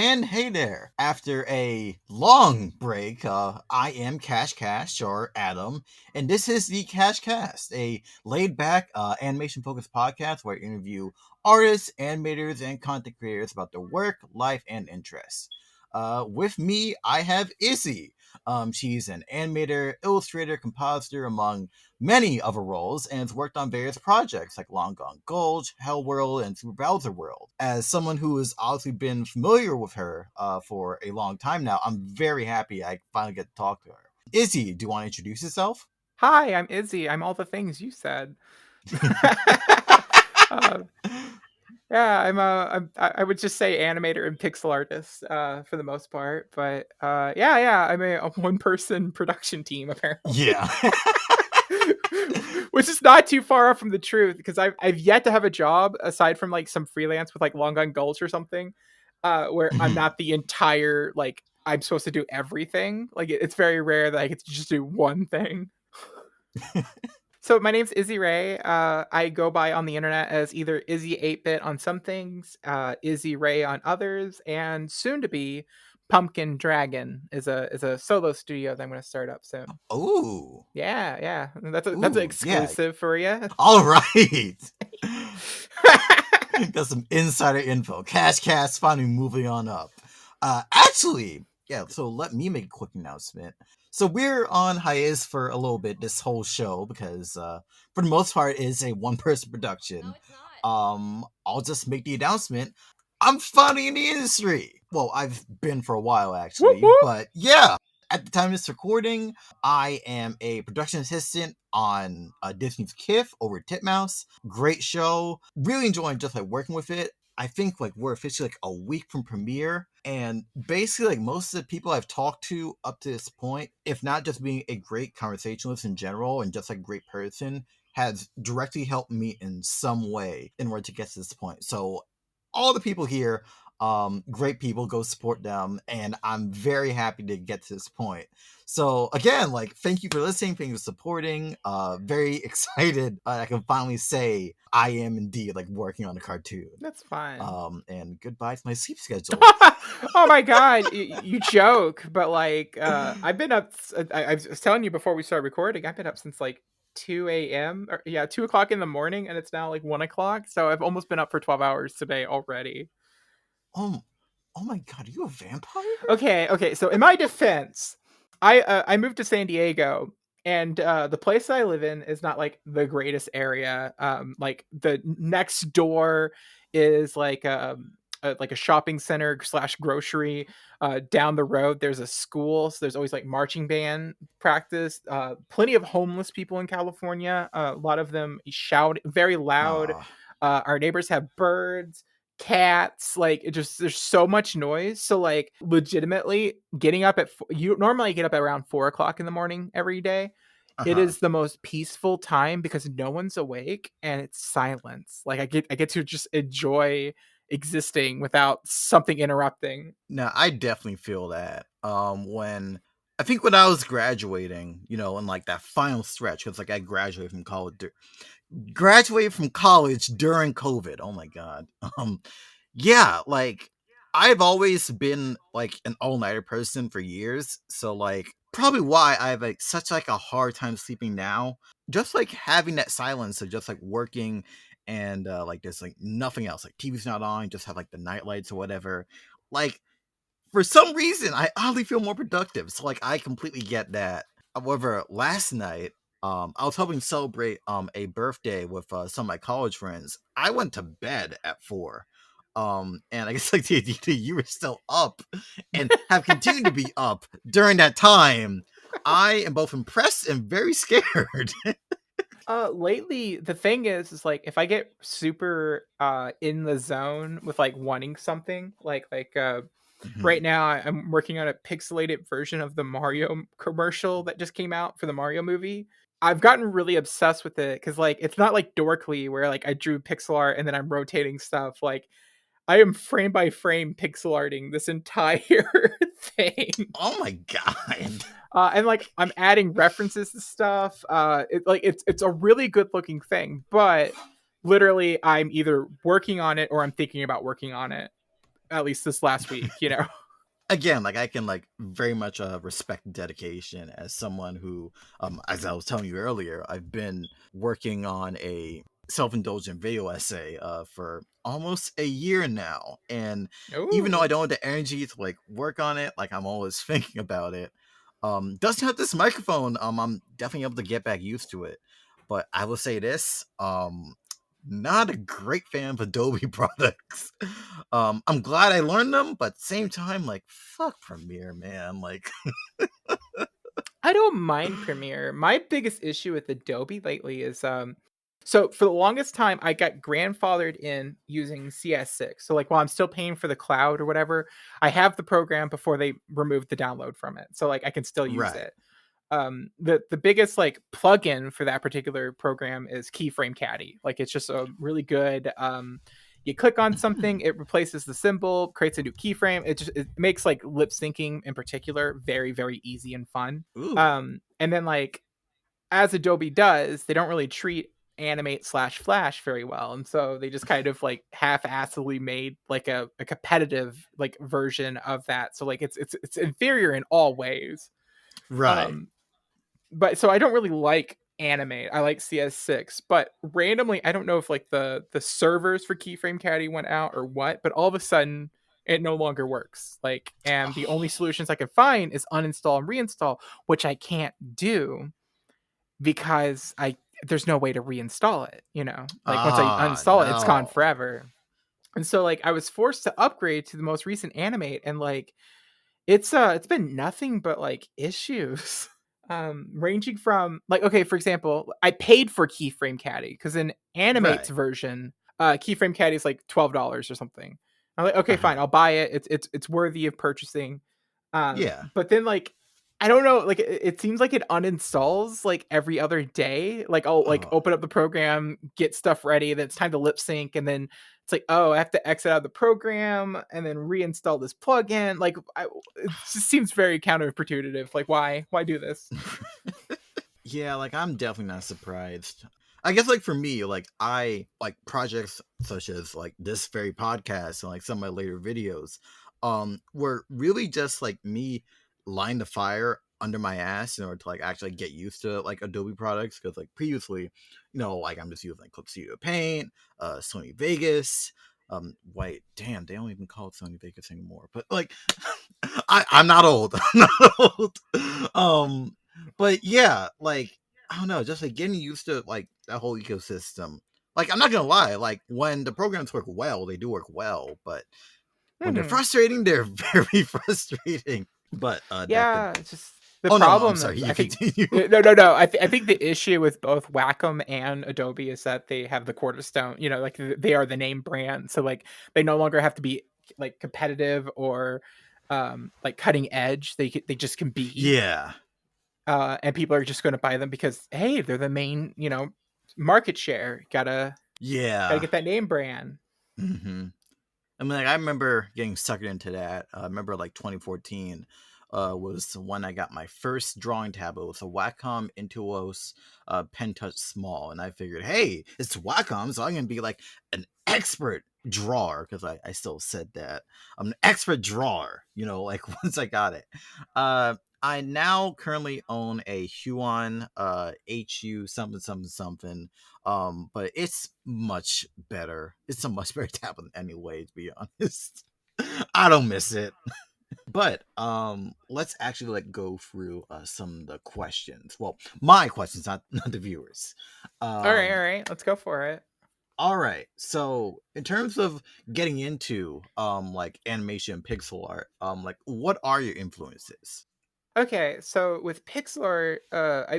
And hey there! After a long break, I am KashCast, or Adam, and this is the KashCast, a laid-back, animation-focused podcast where I interview artists, animators, and content creators about their work, life, and interests. With me, I have Izzy. She's an animator, illustrator, compositor, among many other roles, and has worked on various projects like Long Gone Gold, Hell World, and Super Bowser World. As someone who has obviously been familiar with her for a long time now, I'm very happy I finally get to talk to her. Izzy, do you want to introduce yourself? Hi, I'm Izzy. I'm all the things you said. uh, yeah, I would just say animator and pixel artist for the most part, but yeah, I'm a one person production team apparently. Yeah. Which is not too far off from the truth because I've yet to have a job aside from like some freelance with like Long Gun Gulch or something, where I'm not the entire like I'm supposed to do everything. Like it's very rare that I get to just do one thing. So my name's Izzi Rae. I go by on the internet as either Izzy 8-bit on some things, Izzi Rae on others, and soon to be Pumpkin Dragon is a solo studio that I'm going to start up soon. Ooh. Yeah. That's an exclusive for you. All right. Got some insider info. KashCast finally moving on up. Actually, yeah, so let me make a quick announcement. So we're on hiatus for a little bit this whole show because for the most part it is a one-person production. No, it's not. I'll just make the announcement. I'm finally in the industry. Well, I've been for a while actually, Whoop, whoop. but yeah. At the time of this recording, I am a production assistant on Disney's KIF over at Titmouse. Great show. Really enjoying just like working with it. I think like we're officially like a week from premiere, and basically like most of the people I've talked to up to this point, if not just being a great conversationalist in general and just like a great person, has directly helped me in some way in order to get to this point. So all the people here, great people, go support them, and I'm very happy to get to this point. So again, like, thank you for listening, thank you for supporting. Very excited I can finally say I am indeed like working on a cartoon. That's fine. And goodbye to my sleep schedule. Oh my god, you joke, but like I've been up. I was telling you before we started recording. I've been up since like 2 a.m. or 2 o'clock in the morning, and it's now like 1 o'clock. So I've almost been up for 12 hours today already. Oh my god, are you a vampire? Okay. So in my defense, I moved to San Diego, and the place that I live in is not like the greatest area. Like the next door is like a shopping center / grocery. Down the road, there's a school, so there's always like marching band practice. Plenty of homeless people in California. A lot of them shout very loud. Our neighbors have birds, cats, like there's so much noise. So like legitimately getting up at you normally get up at around 4 o'clock in the morning every day. It is the most peaceful time because no one's awake and it's silence. Like I get to just enjoy existing without something interrupting. No, I definitely feel that. When I was graduating, in like that final stretch, because like I graduated from college during COVID. Oh my god. Yeah, like I've always been like an all-nighter person for years, so like probably why I have like such like a hard time sleeping now. Just like having that silence of just like working and like there's like nothing else. Like TV's not on, just have like the night lights or whatever. Like for some reason I oddly feel more productive. So like I completely get that. However, last night I was helping celebrate a birthday with some of my college friends. I went to bed at 4. And I guess like the idea you were still up and have continued to be up during that time. I am both impressed and very scared. Lately the thing is like if I get super in the zone with like wanting something like right now I'm working on a pixelated version of the Mario commercial that just came out for the Mario movie. I've gotten really obsessed with it because like it's not like Dorkly where like I drew pixel art and then I'm rotating stuff. Like I am frame by frame pixel arting this entire thing. Oh my god. And like I'm adding references to stuff. It's a really good looking thing, but literally I'm either working on it or I'm thinking about working on it. at least this last week, you know. Again, like I can like very much respect dedication as someone who, as I was telling you earlier, I've been working on a self-indulgent video essay for almost a year now, and even though I Ooh. don't have the energy to like work on it, like I'm always thinking about it. Doesn't have this microphone, I'm definitely able to get back used to it, but I will say this, not a great fan of Adobe products. I'm glad I learned them, but at the same time, like, fuck Premiere, man. Like, I don't mind Premiere. My biggest issue with Adobe lately is so for the longest time I got grandfathered in using CS6. So like while I'm still paying for the cloud or whatever, I have the program before they removed the download from it. So like I can still use right, it. The biggest like plugin for that particular program is Keyframe Caddy. Like it's just a really good you click on something, it replaces the symbol, creates a new keyframe. It makes like lip syncing in particular very, very easy and fun. ooh, And then like as Adobe does, they don't really treat animate slash flash very well. And so they just kind of like half-assedly made like a competitive like version of that. So like it's inferior in all ways. right. Um but so I don't really like animate. I like CS6, but randomly I don't know if like the servers for Keyframe Caddy went out or what, but all of a sudden it no longer works. Like and the only solutions I can find is uninstall and reinstall, which I can't do because I there's no way to reinstall it, you know. Like once I Ah, uninstall it, it's gone no. forever. And so like I was forced to upgrade to the most recent animate and like it's been nothing but like issues. Ranging from like okay, for example, I paid for Keyframe Caddy because in Animate's Right. version, Keyframe Caddy is like $12 or something. I'm like, okay, fine, Uh-huh. I'll buy it. It's worthy of purchasing. Yeah. But then like I don't know, like it seems like it uninstalls like every other day. Like I'll like Oh. open up the program, get stuff ready, then it's time to lip sync, and then it's like, oh, I have to exit out of the program and then reinstall this plugin. Like it just seems very counterintuitive. Like why do this? Yeah, like I'm definitely not surprised. I guess like for me, like I like projects such as like this very podcast and like some of my later videos, were really just like me lighting the fire under my ass in order to like actually get used to like Adobe products. Because like previously, like I'm just using like Clip Studio Paint, Sony Vegas. Wait, damn, they don't even call it Sony Vegas anymore. But like, I'm not old. I'm not old. But yeah, like I don't know, just like getting used to like that whole ecosystem. Like I'm not gonna lie, like when the programs work well, they do work well, but when they're Hmm. frustrating, they're very frustrating. But that could. Yeah, it's just the Oh no, I'm problem sorry. is You I think continue. no. I think the issue with both Wacom and Adobe is that they have the Cornerstone. You know, like they are the name brand, so like they no longer have to be like competitive or like cutting edge. They just can be, Yeah, and people are just going to buy them because hey, they're the main market share. Gotta yeah. get that name brand. hmm I mean, like, I remember getting suckered into that. I remember like 2014 was when I got my first drawing tablet. It was a Wacom Intuos Pen Touch Small, and I figured, hey, it's Wacom, so I'm gonna be like an expert drawer because I still said that I'm an expert drawer. Like once I got it. I now currently own a Huon HU something something something, but it's much better. It's a much better tablet anyway, to be honest. I don't miss it. But let's actually like go through some of the questions. Well, my questions, not the viewers. All Um right, let's go for it. all right. So, in terms of getting into like animation and pixel art, like what are your influences? Okay, so with pixel art,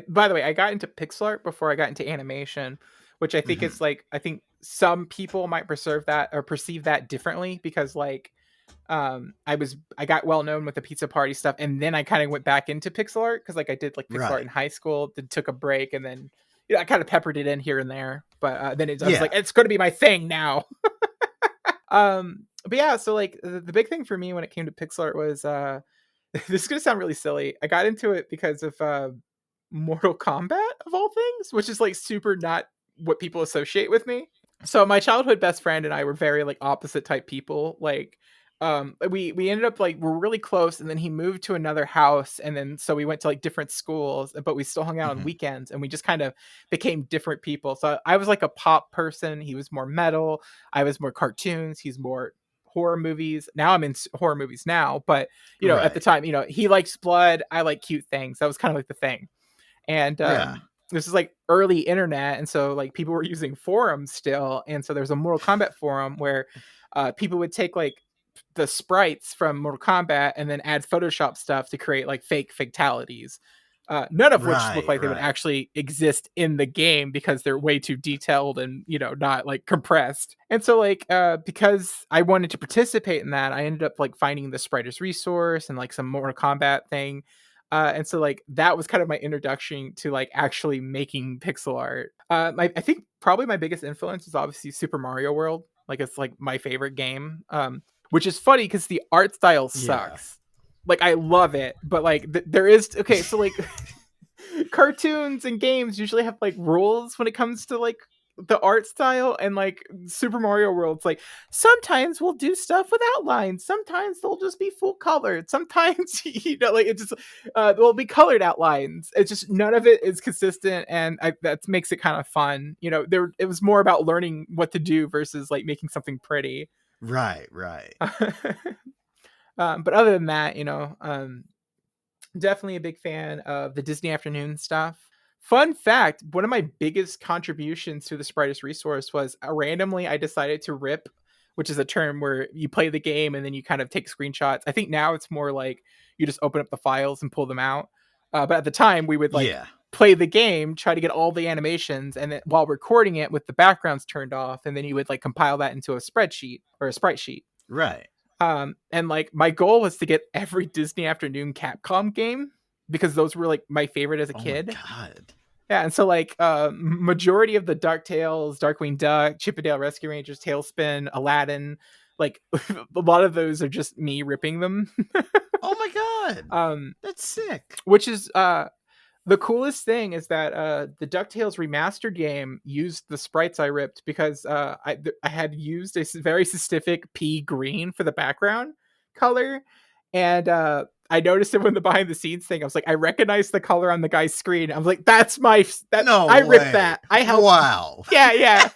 by the way, I got into pixel art before I got into animation, which I think Mhm. is like I think some people might perceive that differently because like I got well known with the pizza party stuff, and then I kind of went back into pixel art because like I did like pixel art Right. in high school, then took a break, and then I kind of peppered it in here and there, but then I was like, Yeah. it's going to be my thing now. But yeah, so like the big thing for me when it came to pixel art was this is gonna sound really silly. I got into it because of Mortal Kombat of all things, which is like super not what people associate with me. So my childhood best friend and I were very like opposite type people. Like we ended up like we're really close, and then he moved to another house, and then so we went to like different schools, but we still hung out on Mhm. weekends, and we just kind of became different people. So I was like a pop person, he was more metal, I was more cartoons, he's more horror movies. Now I'm in horror movies now, but at the Right. time, he likes blood, I like cute things. That was kind of like the thing. And Yeah. this is like early internet, and so like people were using forums still, and so there's a Mortal Kombat forum where people would take like the sprites from Mortal Kombat and then add Photoshop stuff to create like fake fatalities. None of which look Right, like they would right. actually exist in the game because they're way too detailed and not like compressed. And so like because I wanted to participate in that, I ended up like finding the Spiders resource and like some Mortal Kombat thing. And so like that was kind of my introduction to like actually making pixel art. I think probably my biggest influence is obviously Super Mario World. Like it's like my favorite game. Which is funny because the art style Yeah. sucks. Like I love it, but like there is okay. So like cartoons and games usually have like rules when it comes to like the art style, and like Super Mario World's like sometimes we'll do stuff without lines, sometimes they'll just be full colored, sometimes like it just will be colored outlines. It's just none of it is consistent, and that makes it kind of fun. There it was more about learning what to do versus like making something pretty. Right, right. But other than that, definitely a big fan of the Disney Afternoon stuff. Fun fact, one of my biggest contributions to the Spritus resource was randomly I decided to rip, which is a term where you play the game and then you kind of take screenshots. I think now it's more like you just open up the files and pull them out. But at the time, we would like Yeah. play the game, try to get all the animations, and then while recording it with the backgrounds turned off, and then you would like compile that into a spreadsheet or a sprite sheet. Right. And like my goal was to get every Disney Afternoon Capcom game because those were like my favorite as a Oh my kid. god. Yeah, and so like majority of the DuckTales, Darkwing Duck, Chip 'n Dale Rescue Rangers, Tailspin, Aladdin, like a lot of those are just me ripping them. Oh my god. um, That's sick. which is the coolest thing is that the DuckTales remastered game used the sprites I ripped because I had used a very specific pea green for the background color, and I noticed it when the behind the scenes thing. I was like, I recognize the color on the guy's screen. I was like, that No I ripped way. that. I helped. Wow. Yeah, yeah.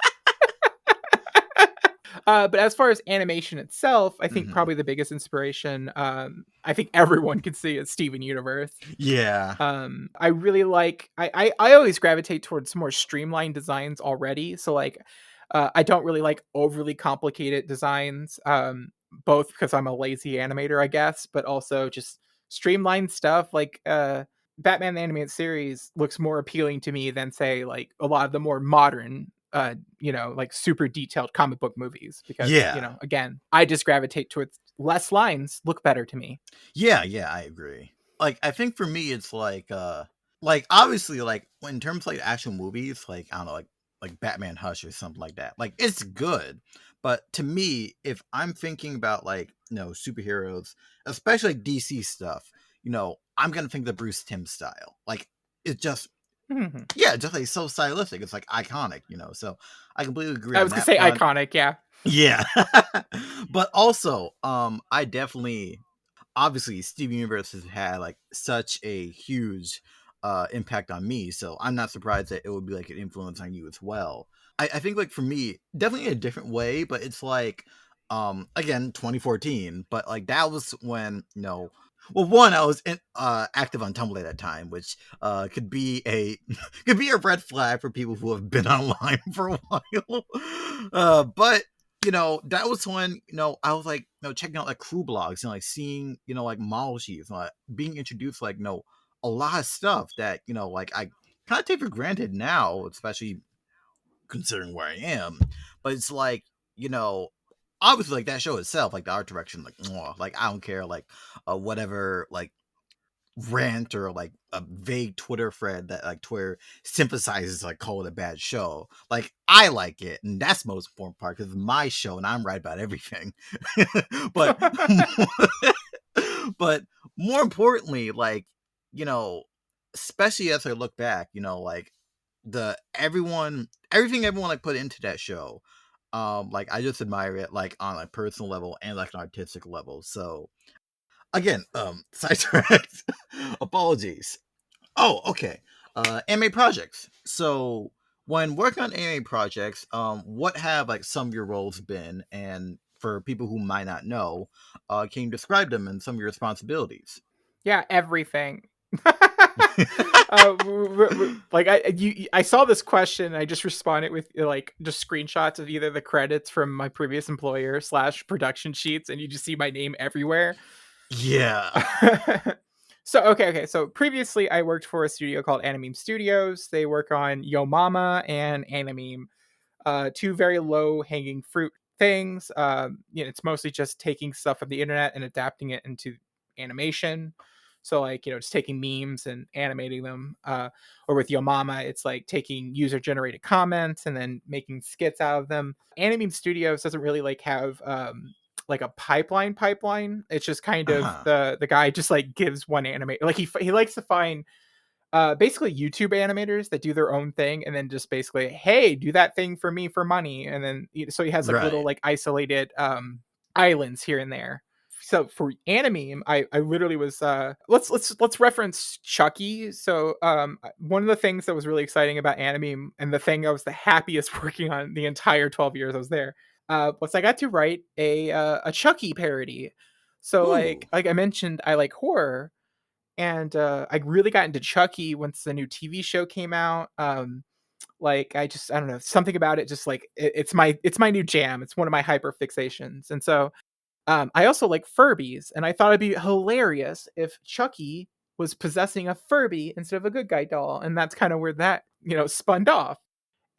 But as far as animation itself, I think Mhm. probably the biggest inspiration, I think everyone could see is Steven Universe. Yeah. I really like I always gravitate towards more streamlined designs already. So like I don't really like overly complicated designs. Both because I'm a lazy animator, I guess, but also just streamlined stuff like Batman the Animated Series looks more appealing to me than say like a lot of the more modern like super detailed comic book movies because, Yeah. again, I just gravitate towards less lines look better to me. Yeah, yeah, I agree. Like, I think for me, it's like obviously, like in terms of, like action movies, like I don't know, like Batman Hush or something like that. Like, it's good, but to me, if I'm thinking about like superheroes, especially like DC stuff, I'm gonna think the Bruce Timm style. Like, it just Mhm. yeah, just like so stylistic. It's like iconic. So I completely agree I on was gonna that say front. iconic, yeah. Yeah, but also, I definitely obviously Steven Universe has had like such a huge impact on me, so I'm not surprised that it would be like an influence on you as well. I think like for me, definitely in a different way, but it's like again 2014, but like that was when well, one, I was active on Tumblr at that time, which could be a could be a red flag for people who have been online for a while. But that was when, I was like, checking out like crew blogs and like seeing, like model sheets, and, like being introduced to, like, a lot of stuff that, like I kind of take for granted now, especially considering where I am. But it's like, you know, obviously like that show itself, like the art direction, like, mwah, like I don't care, like whatever, like rant or like a vague Twitter thread that like Twitter synthesizes like call it a bad show. Like I like it, and that's the most important part because it's my show and I'm right about everything. but but more importantly, like you know, especially as I look back, like everything everyone like put into that show. Like I just admire it like on a personal level and like an artistic level. So again, sidetracked. Apologies. Oh, okay. Anime projects. So when working on anime projects, what have like some of your roles been? And for people who might not know, can you describe them and some of your responsibilities? Yeah, everything. Like I saw this question and I just responded with like just screenshots of either the credits from my previous employer slash production sheets, and you just see my name everywhere. Yeah. So okay. So previously, I worked for a studio called Animeme Studios. They work on Yo Mama and Animeme, two very low hanging fruit things. It's mostly just taking stuff from the internet and adapting it into animation. So like just taking memes and animating them. Or with Yo Mama, it's like taking user generated comments and then making skits out of them. Animeme Studios doesn't really like have like a pipeline. It's just kind Uh of huh. the guy just like gives one anime, like he likes to find basically YouTube animators that do their own thing and then just basically, hey, do that thing for me for money. And then so he has like little Right. like isolated islands here and there. So for anime, I literally was let's reference Chucky. So one of the things that was really exciting about anime, and the thing I was the happiest working on the entire 12 years I was there, was I got to write a Chucky parody. So Ooh. like I mentioned, I like horror, and I really got into Chucky once the new TV show came out. Like I don't know, something about it just like it's my new jam. It's one of my hyper fixations. And so I also like Furbies, and I thought it'd be hilarious if Chucky was possessing a Furby instead of a good guy doll, and that's kind of where that spun off.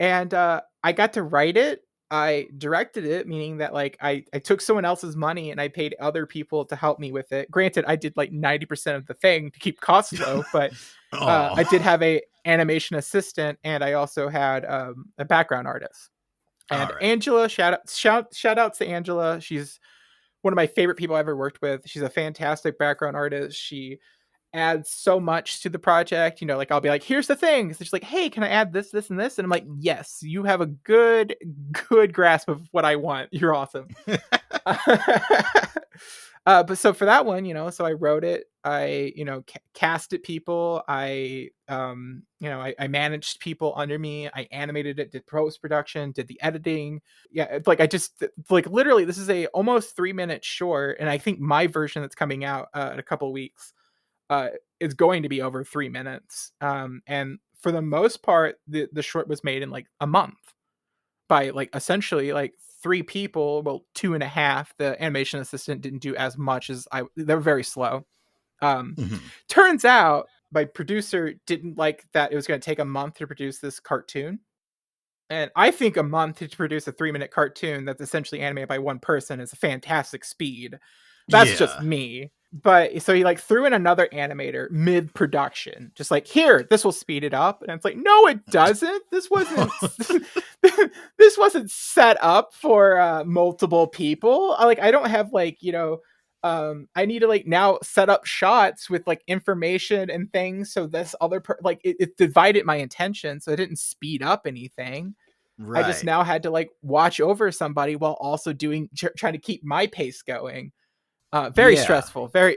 And I got to write it. I directed it, meaning that like I took someone else's money and I paid other people to help me with it. Granted, I did like 90% of the thing to keep costs low, but Oh. I did have a animation assistant, and I also had a background artist. All And right. Angela, shout out to Angela. She's one of my favorite people I ever worked with. She's a fantastic background artist. She adds so much to the project. Like I'll be like, here's the thing. So she's like, hey, can I add this, this, and this? And I'm like, yes, you have a good grasp of what I want. You're awesome. But so for that one, so I wrote it. I, casted people. I managed people under me. I animated it, did post production, did the editing. Yeah, it's like I just like literally, this is a almost 3 minute short, and I think my version that's coming out in a couple weeks uh, is going to be over 3 minutes. And for the most part, the short was made in like a month by like essentially like three people. Well, two and a half. The animation assistant didn't do as much as they were very slow. Um, Mhm. Turns out my producer didn't like that it was going to take a month to produce this cartoon. And I think a month to produce a 3 minute cartoon that's essentially animated by one person is a fantastic speed. That's just Yeah. me. But so he like threw in another animator mid production, just like, here, this will speed it up. And it's like, no, it doesn't. This wasn't this wasn't set up for multiple people. I don't have like, I need to like now set up shots with like information and things. So this like it divided my attention. So it didn't speed up anything. I just Right. now had to like watch over somebody while also trying to keep my pace going. Very Yeah. stressful. Very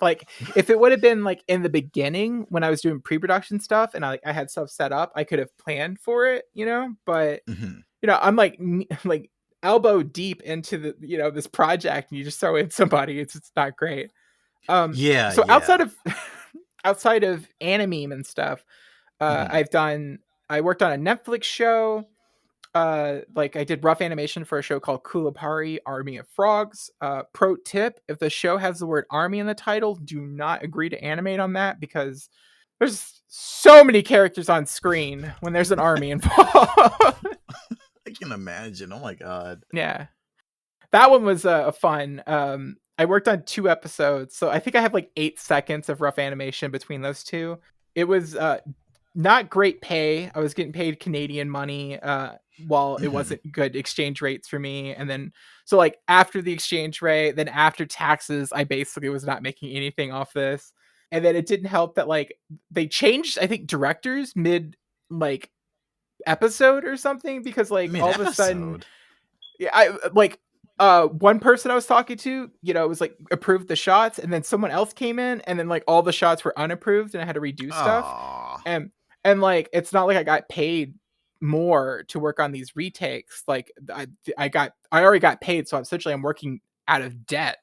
like if it would have been like in the beginning when I was doing pre-production stuff and I had stuff set up, I could have planned for it, But Mhm. I'm like like elbow deep into the this project, and you just throw in somebody. It's not great. Yeah. So Yeah. outside of anime and stuff, Mhm. I worked on a Netflix show. Like I did rough animation for a show called Kulapari Army of Frogs. Pro tip: if the show has the word army in the title, do not agree to animate on that, because there's so many characters on screen when there's an army involved. I can imagine. Oh my god. Yeah, that one was fun. I worked on 2 episodes, so I think I have like 8 seconds of rough animation between those two. It was not great pay. I was getting paid Canadian money, while it Mhm. wasn't good exchange rates for me. And then, so like after the exchange rate, then after taxes, I basically was not making anything off this. And then it didn't help that like they changed, I think, directors mid like episode or something, because like all of a sudden Mid-episode? Yeah, I like one person I was talking to, it was like approved the shots, and then someone else came in, and then like all the shots were unapproved, and I had to redo stuff. Oh, And like it's not like I got paid more to work on these retakes. Like I already got paid, so essentially I'm working out of debt.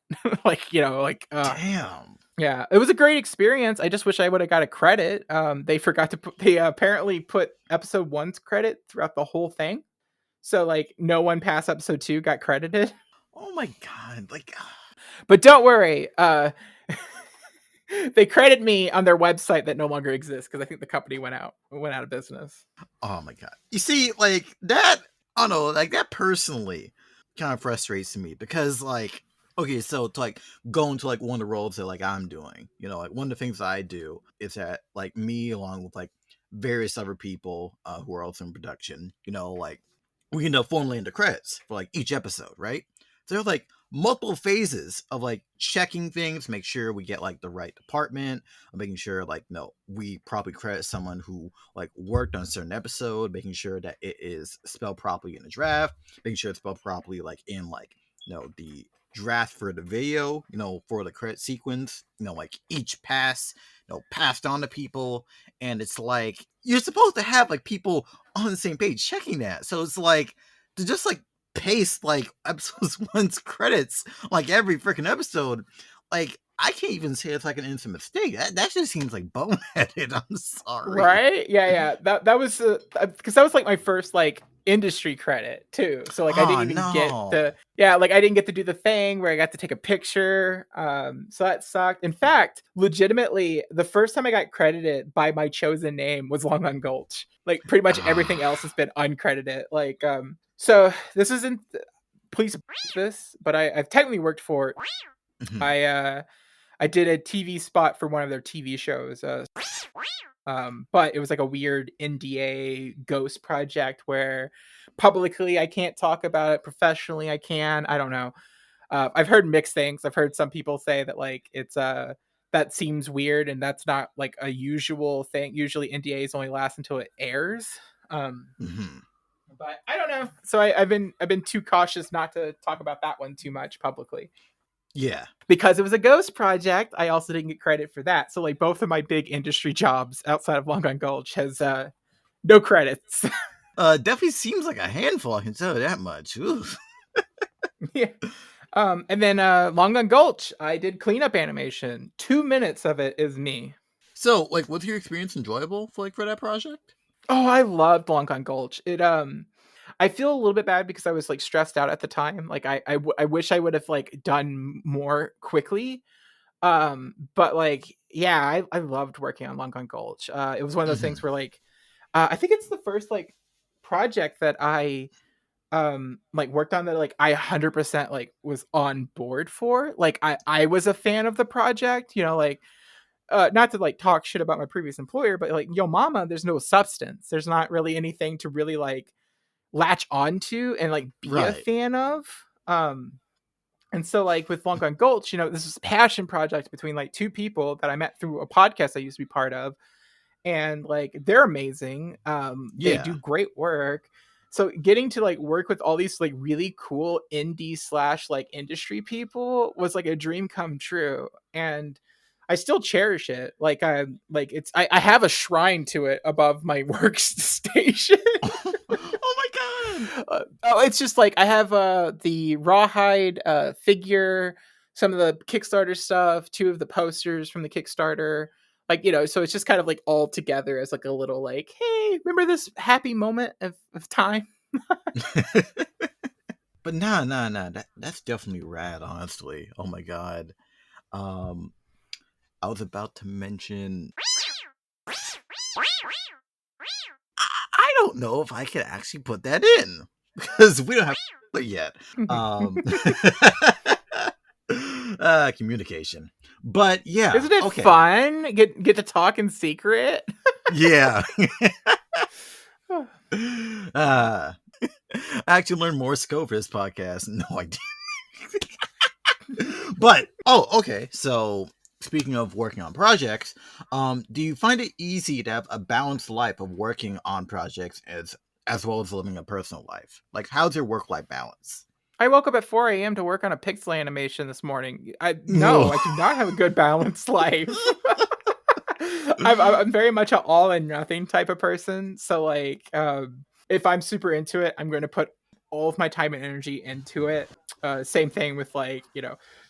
Like damn. yeah, it was a great experience. I just wish I would have got a credit. They forgot to put. They apparently put episode one's credit throughout the whole thing. So like no one past episode 2 got credited. Oh my god. Like, But don't worry, they credit me on their website that no longer exists because I think the company went out of business. oh my god. You see, like that. I don't know. Like that personally kind of frustrates me because, like, okay, so to like go into like one of the roles that like I'm doing, like one of the things I do is that like me along with like various other people who are also in production, like we end up formulating the credits for like each episode, right? So there's like multiple phases of like checking things, make sure we get like the right department, making sure like no, we probably credit someone who like worked on a certain episode, making sure that it is spelled properly in the draft, making sure it's spelled properly like in like the draft for the video, for the credit sequence, like each pass, passed on to people, and it's like you're supposed to have like people on the same page checking that. So it's like to just like paste like episodes one's credits like every freaking episode, like I can't even say it's like an instant mistake. That just seems like boneheaded. I'm sorry. Right? Yeah. That was because that was like my first like industry credit too. So like I didn't Oh even get the no. like I didn't get to do the thing where I got to take a picture. So that sucked. In fact, legitimately, the first time I got credited by my chosen name was Long on Gulch. Like pretty much everything else has been uncredited. Like so this isn't please this, but I've technically worked for I did a TV spot for one of their TV shows. But it was like a weird NDA ghost project where publicly I can't talk about it, professionally I can. I don't know. I've heard mixed things. I've heard some people say that like it's that seems weird and that's not like a usual thing. Usually NDAs only last until it airs. Um, Mhm. but I don't know. So I've been too cautious not to talk about that one too much publicly. Yeah. Because it was a ghost project, I also didn't get credit for that. So like both of my big industry jobs outside of Long on Gulch has no credits. Definitely seems like a handful, I can tell you that much. Oof. Yeah. And then Long on Gulch, I did cleanup animation. 2 minutes of it is me. So like was your experience enjoyable for that project? Oh, I loved Long on Gulch. It I feel a little bit bad because I was like stressed out at the time. Like I wish I would have like done more quickly. But like yeah, I loved working on Long on Gulch. It was one of those Mhm. things where like I think it's the first like project that I like worked on that like I 100% like was on board for. Like I was a fan of the project, like not to like talk shit about my previous employer, but like yo mama, there's no substance. There's not really anything to really like latch onto and like be a Right. fan of. And so like with Long on Gulch, this is a passion project between like two people that I met through a podcast I used to be part of. And like they're amazing. They Yeah. do great work. So getting to like work with all these like really cool indie slash like industry people was like a dream come true. And I still cherish it. Like I have a shrine to it above my workstation. Oh my god. Oh, it's just like I have the rawhide figure, some of the Kickstarter stuff, two of the posters from the Kickstarter. Like, so it's just kind of like all together as like a little like, hey, remember this happy moment of time? But nah. That's definitely rad, honestly. Oh my god. Um, I was about to mention. I don't know if I can actually put that in because we don't have it yet. Um, communication. But yeah, Isn't it okay. fun? Get to talk in secret. Yeah. I actually learned more scope for this podcast. No idea. But okay. So speaking of working on projects, do you find it easy to have a balanced life of working on projects as well as living a personal life? Like, how's your work-life balance? I woke up at 4 a.m. to work on a pixel animation this morning. No. I do not have a good balanced life. I'm very much an all and nothing type of person. So like, if I'm super into it, I'm going to put all of my time and energy into it. Same thing with like,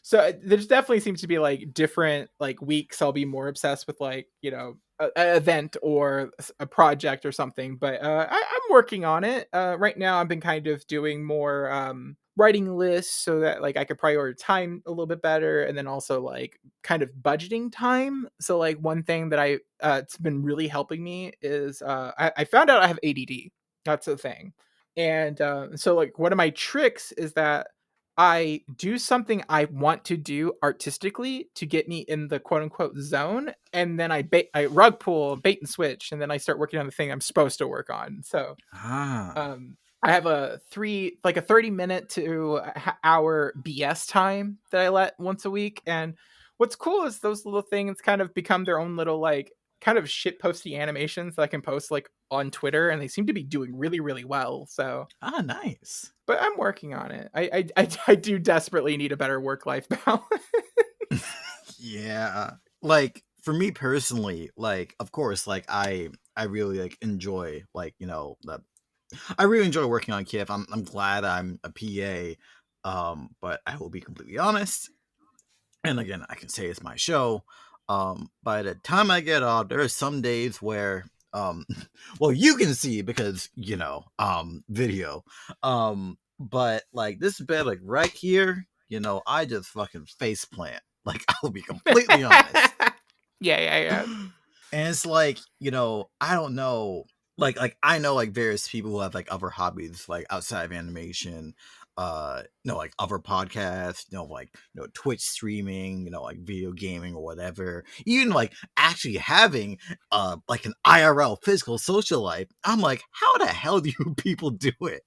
so there's definitely seems to be like different like weeks. I'll be more obsessed with like, an event or a project or something. But I'm working on it. Right now, I've been kind of doing more writing lists so that like I could prioritize time a little bit better, and then also like kind of budgeting time. So like one thing that it's been really helping me is I found out I have ADD. That's the thing. And so like one of my tricks is that I do something I want to do artistically to get me in the quote unquote zone, and then I rug pull, bait and switch, and then I start working on the thing I'm supposed to work on. So Ah. I have a 30-minute to hour BS time that I let once a week. And what's cool is those little things kind of become their own little like kind of shit posty animations that I can post like on Twitter, and they seem to be doing really, really well. So Ah, nice. but I'm working on it. I do desperately need a better work life balance. Yeah. Like, for me personally, like, of course, like, I really like enjoy, like, the I really enjoy working on KIF. I'm glad I'm a PA. But I will be completely honest, and again, I can say it's my show. By the time I get off, there are some days where, well, you can see because video. But like this bed, like right here, I just fucking face plant. Like, I'll be completely honest. Yeah. And it's like, I don't know, like I know like various people who have like other hobbies like outside of animation, like other podcasts, like Twitch streaming, like video gaming or whatever. Even like actually having like an IRL physical social life. I'm like, how the hell do you people do it?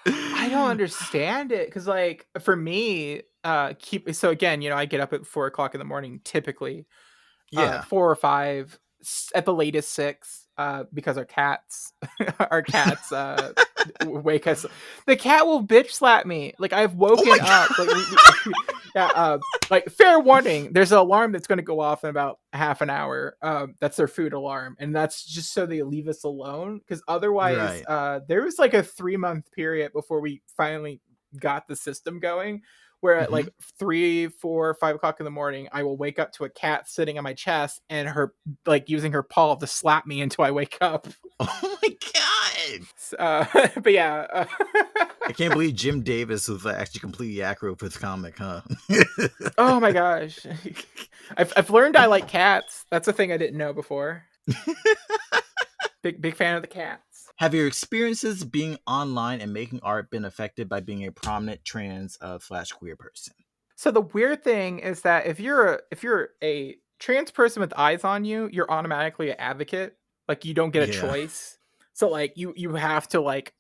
I don't understand it because, like, for me, so again, I get up at 4 o'clock in the morning typically, Yeah. 4 or 5, at the latest 6, because our cats, wake us. The cat will bitch slap me. Like I've Oh my woken up. god. Like yeah. Like fair warning. There's an alarm that's going to go off in about half an hour. That's their food alarm, and that's just so they leave us alone. Because otherwise, Right. there was like a 3-month period before we finally got the system going, where at Hmm. like 3, 4, 5 o'clock in the morning, I will wake up to a cat sitting on my chest and her like using her paw to slap me until I wake up. Oh my god. But yeah, I can't believe Jim Davis was actually completely accurate with his comic, huh? oh my gosh, I've learned I like cats. That's a thing I didn't know before. Big fan of the cats. Have your experiences being online and making art been affected by being a prominent trans slash queer person? So the weird thing is that if you're a trans person with eyes on you, you're automatically an advocate. Like you don't get a Yeah. choice. So like you have to like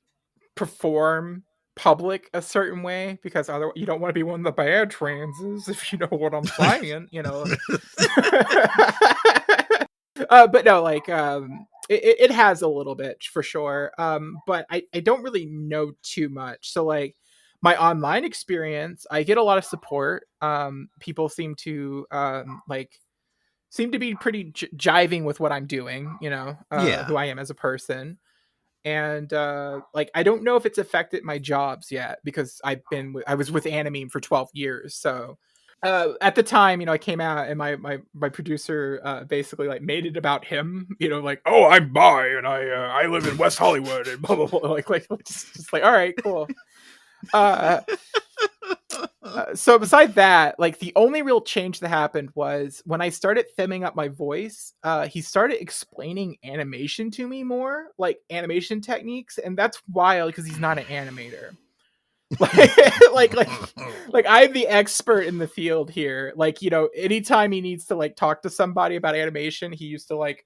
perform public a certain way because otherwise you don't want to be one of the bad transes, if you know what I'm saying. But no, like it has a little bit for sure. But I don't really know too much. So like my online experience, I get a lot of support. People seem to be pretty jiving with what I'm doing, Yeah. who I am as a person. And like I don't know if it's affected my jobs yet because I was with Anime for 12 years. So at the time, I came out and my producer basically like made it about him, like, oh, I'm bi and I live in West Hollywood and blah blah blah, like just like, all right, cool. Uh, so beside that, like the only real change that happened was when I started thimming up my voice. He started explaining animation to me more, like animation techniques, and that's wild because he's not an animator. like like like I'm the expert in the field here. Like, anytime he needs to like talk to somebody about animation, he used to like,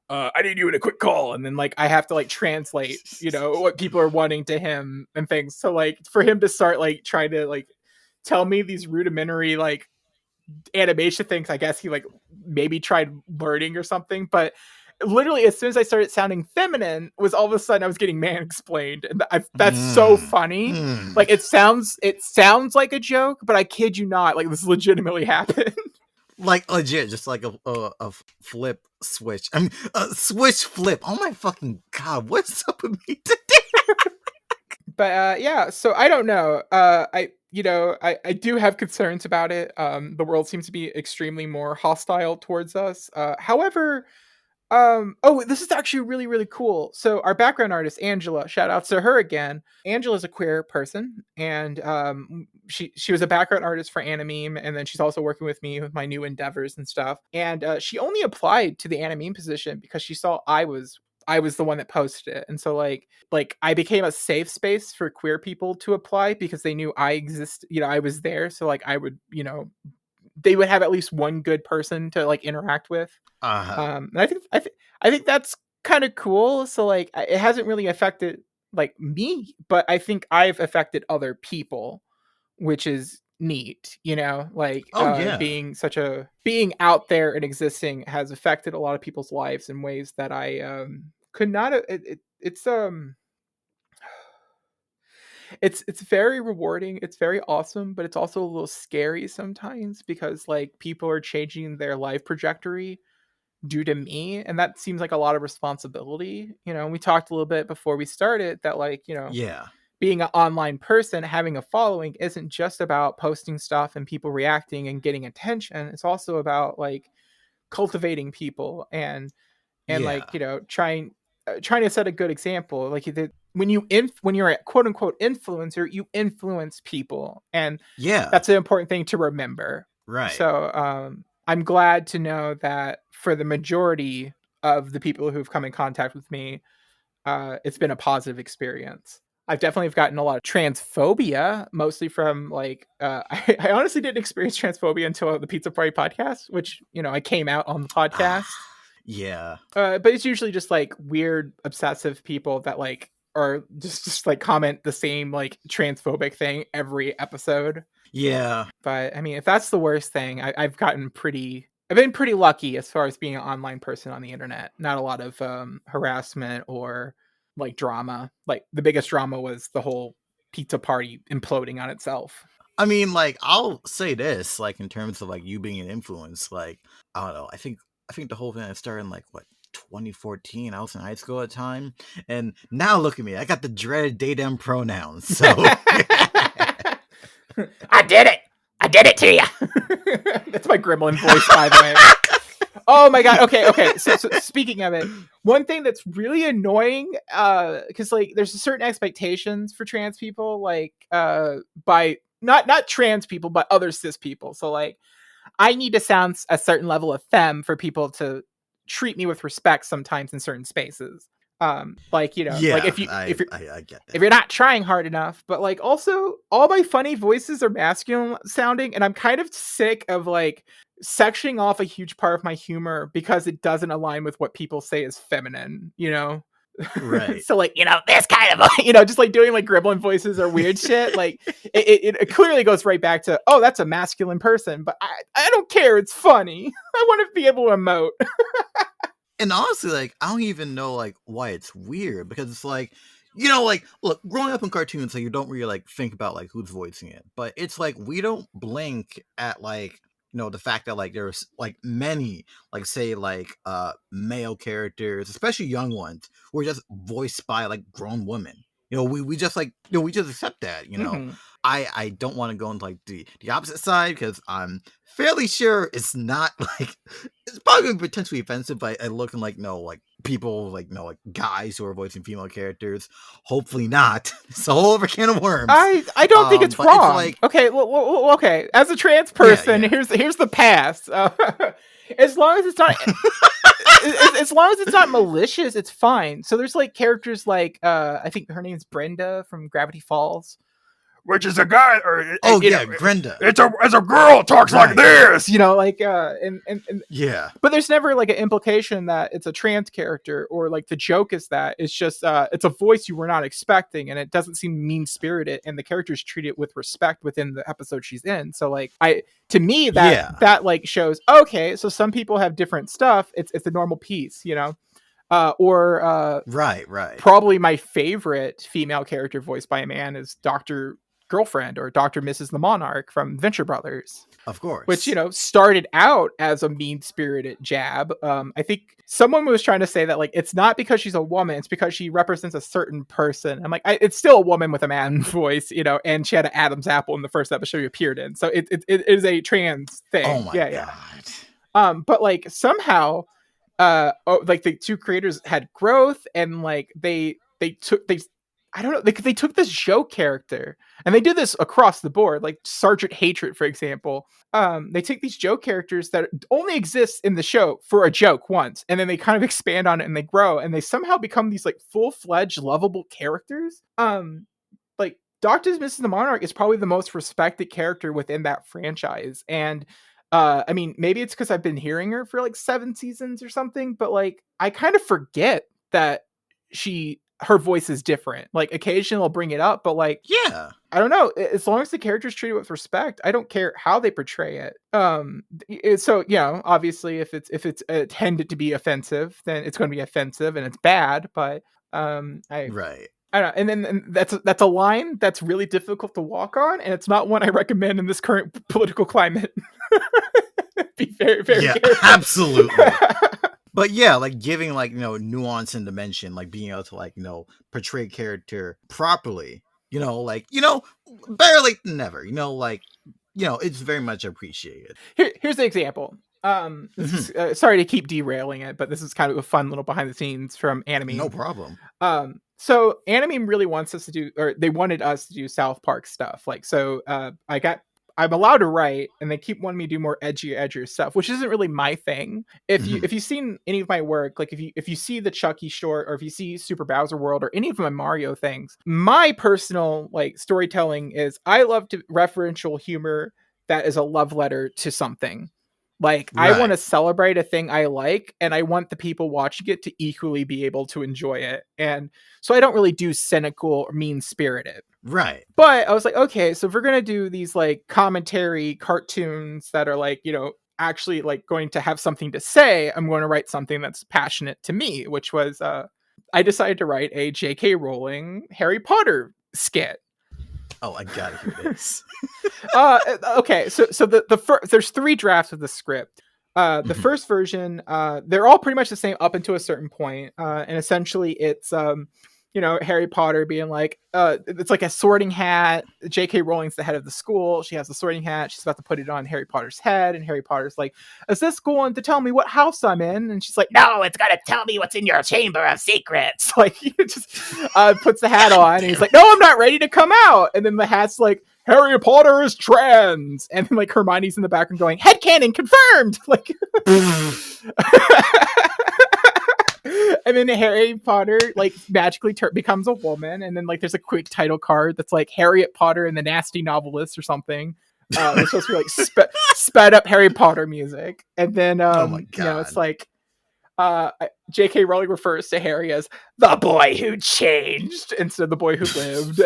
I need you in a quick call, and then like I have to like translate, what people are wanting to him and things. So like for him to start like trying to like tell me these rudimentary like animation things, I guess he like maybe tried learning or something, but literally as soon as I started sounding feminine, was all of a sudden I was getting man explained, and that's so funny. Like it sounds like a joke, but I kid you not, like this legitimately happened. Like legit, just like a flip switch. I mean, a switch flip. Oh my fucking god, what's up with me today? But yeah, so I don't know. I do have concerns about it. The world seems to be extremely more hostile towards us. However, oh, this is actually really, really cool. So our background artist, Angela, shout out to her again. Angela's a queer person, and she was a background artist for Animeme, and then she's also working with me with my new endeavors and stuff. And she only applied to the Animeme position because she saw I was the one that posted it. And so like I became a safe space for queer people to apply because they knew I exist, I was there. So like I would, they would have at least one good person to like interact with. And I think that's kind of cool. So like it hasn't really affected like me, but I think I've affected other people, which is neat, like being out there and existing has affected a lot of people's lives in ways that I could not it's very rewarding, it's very awesome, but it's also a little scary sometimes because like people are changing their life trajectory due to me, and that seems like a lot of responsibility. We talked a little bit before we started that like Yeah. being an online person, having a following isn't just about posting stuff and people reacting and getting attention. It's also about like cultivating people and Yeah. like trying to set a good example. Like when you're a quote unquote influencer, you influence people, and Yeah. that's an important thing to remember. Right. So I'm glad to know that for the majority of the people who've come in contact with me, it's been a positive experience. I've definitely gotten a lot of transphobia, mostly from like, I honestly didn't experience transphobia until the Pizza Party podcast, which, I came out on the podcast. Yeah. But it's usually just like weird, obsessive people that like are just like comment the same like transphobic thing every episode. Yeah. But I mean, if that's the worst thing, I've been pretty lucky as far as being an online person on the internet. Not a lot of harassment or like drama. Like the biggest drama was the whole pizza party imploding on itself. I mean, like, I'll say this, like, in terms of like you being an influence, like, I don't know, I think the whole thing started in like what 2014. I was in high school at the time, and now look at me, I got the dreaded they them pronouns. So I did it to you. That's my gremlin voice, by the way. Oh my god. Okay. So speaking of it, one thing that's really annoying, because like there's certain expectations for trans people, like by not trans people, but other cis people. So like I need to sound a certain level of femme for people to treat me with respect sometimes in certain spaces. Like yeah, like I get that. if you're not trying hard enough, but like also all my funny voices are masculine sounding, and I'm kind of sick of like sectioning off a huge part of my humor because it doesn't align with what people say is feminine, Right. So like this kind of just like doing like gremlin voices or weird shit, like it clearly goes right back to, oh, that's a masculine person, but I don't care, it's funny. I want to be able to emote. And honestly, like, I don't even know like why it's weird, because it's like, like, look, growing up in cartoons, like, you don't really like think about like who's voicing it, but it's like we don't blink at like the fact that like there's like many, like, say like male characters, especially young ones, who are just voiced by like grown women. We just like we just accept that. Mhm. I don't want to go into like the opposite side, because I'm fairly sure it's not like, it's probably potentially offensive, but I look and like, no, like people like like guys who are voicing female characters. Hopefully not. It's a whole other can of worms. I don't think it's but wrong. It's like, okay, well, okay. As a trans person, yeah. here's the past. As long as it's not, as long as it's not malicious, it's fine. So there's like characters like I think her name's Brenda from Gravity Falls, which is a guy, or Brenda. It's a girl talks Right. like this, like and Yeah. but there's never like an implication that it's a trans character, or like the joke is that it's just it's a voice you were not expecting, and it doesn't seem mean spirited, and the character's treated with respect within the episode she's in. So like to me that like shows, okay, so some people have different stuff. It's a normal piece, Or Right. probably my favorite female character voiced by a man is Dr. Girlfriend or Dr. Mrs. the Monarch from Venture Brothers, Of which, course. started out as a mean-spirited jab. I think someone was trying to say that, like, it's not because she's a woman, it's because she represents a certain person. I'm like, it's still a woman with a man voice, and she had an Adam's apple in the first episode she appeared in. So it is a trans Oh thing. my Yeah. god. But like somehow, like the two creators had growth, and like they I don't know, they took this joke character, and they do this across the board, like Sergeant Hatred, for example. They take these joke characters that only exist in the show for a joke once, and then they kind of expand on it and they grow, and they somehow become these like full-fledged lovable characters. Like Dr. Mrs. the Monarch is probably the most respected character within that franchise. And I mean, maybe it's because I've been hearing her for like 7 seasons or something, but like I kind of forget that her voice is different. Like occasionally I'll bring it up, but like Yeah. I don't know. As long as the character's treated with respect, I don't care how they portray it. So obviously, if it's intended to be offensive, then it's going to be offensive and it's bad. But Right. I don't know. And then that's a line that's really difficult to walk on, and it's not one I recommend in this current political climate. Be very, very careful. Absolutely. But yeah, like giving like nuance and dimension, like being able to like portray character properly, better late than never. It's very much appreciated. Here's the example. This is, sorry to keep derailing it, but this is kind of a fun little behind the scenes from Anime. No problem. So Anime really wants us to do, or they wanted us to do South Park stuff. Like, so I'm allowed to write, and they keep wanting me to do more edgier stuff, which isn't really my thing. If you've seen any of my work, like if you see the Chucky short, or if you see Super Bowser World, or any of my Mario things, my personal like storytelling is I love to referential humor that is a love letter to something. Like, right. I want to celebrate a thing I like, and I want the people watching it to equally be able to enjoy it. And so I don't really do cynical or mean-spirited. Right. But I was like, okay, so if we're going to do these like commentary cartoons that are like, actually like going to have something to say, I'm going to write something that's passionate to me, which was I decided to write a J.K. Rowling Harry Potter skit. Oh, I gotta hear this. Okay, so there's 3 drafts of the script. The first version, they're all pretty much the same up until a certain point, and essentially it's Harry Potter being like, it's like a sorting hat. J.K. Rowling's the head of the school. She has the sorting hat. She's about to put it on Harry Potter's head, and Harry Potter's like, is this going to tell me what house I'm in? And she's like, no, it's gonna tell me what's in your chamber of secrets. Like, he just puts the hat on, and he's like, no, I'm not ready to come out. And then the hat's like, Harry Potter is trans. And then like Hermione's in the background going, headcanon confirmed. Like, and then Harry Potter like magically becomes a woman, and then like there's a quick title card that's like Harriet Potter and the Nasty Novelist or something. It's supposed to be like sped up Harry Potter music, and then oh my God. It's like J.K. Rowling refers to Harry as the boy who changed instead of the boy who lived.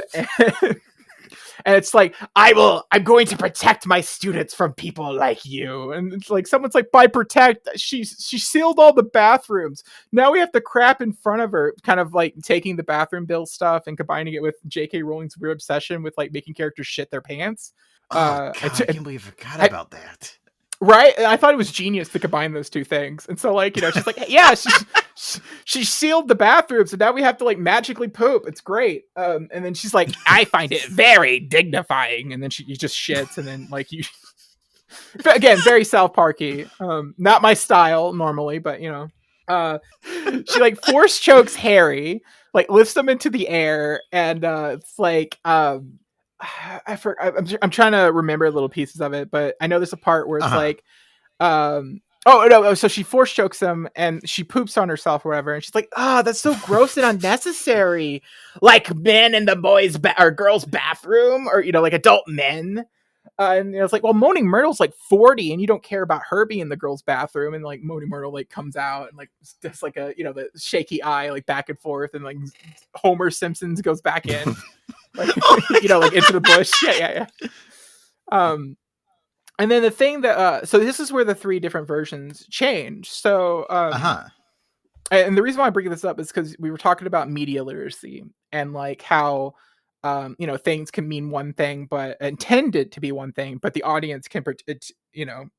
And it's like, I'm going to protect my students from people like you. And it's like, someone's like, by protect, she sealed all the bathrooms. Now we have to crap in front of her, kind of like taking the bathroom bill stuff and combining it with J.K. Rowling's weird obsession with like making characters shit their pants. Oh, God, I can't believe I forgot about that. Right? And I thought it was genius to combine those two things. And so like, she's like, yeah, she sealed the bathrooms, and now we have to like magically poop. It's great. And then she's like, I find it very dignifying. And then she just shits, and then like again, very South Parky. Not my style normally, but she like force chokes Harry, like lifts him into the air, and it's like I'm trying to remember little pieces of it, but I know there's a part where it's like, oh no, so she force chokes him and she poops on herself or whatever, and she's like, that's so gross and unnecessary, like men in the or girls' bathroom, or like adult men. And it's like, well, Moaning Myrtle's like 40, and you don't care about her being in the girls' bathroom. And like Moaning Myrtle like comes out and like just like a the shaky eye like back and forth, and like Homer Simpson's goes back in. Like, like into the bush. Yeah. And then the thing that so this is where the 3 different versions change. So And the reason why I bring this up is because we were talking about media literacy and like how things can mean one thing but intended to be one thing, but the audience can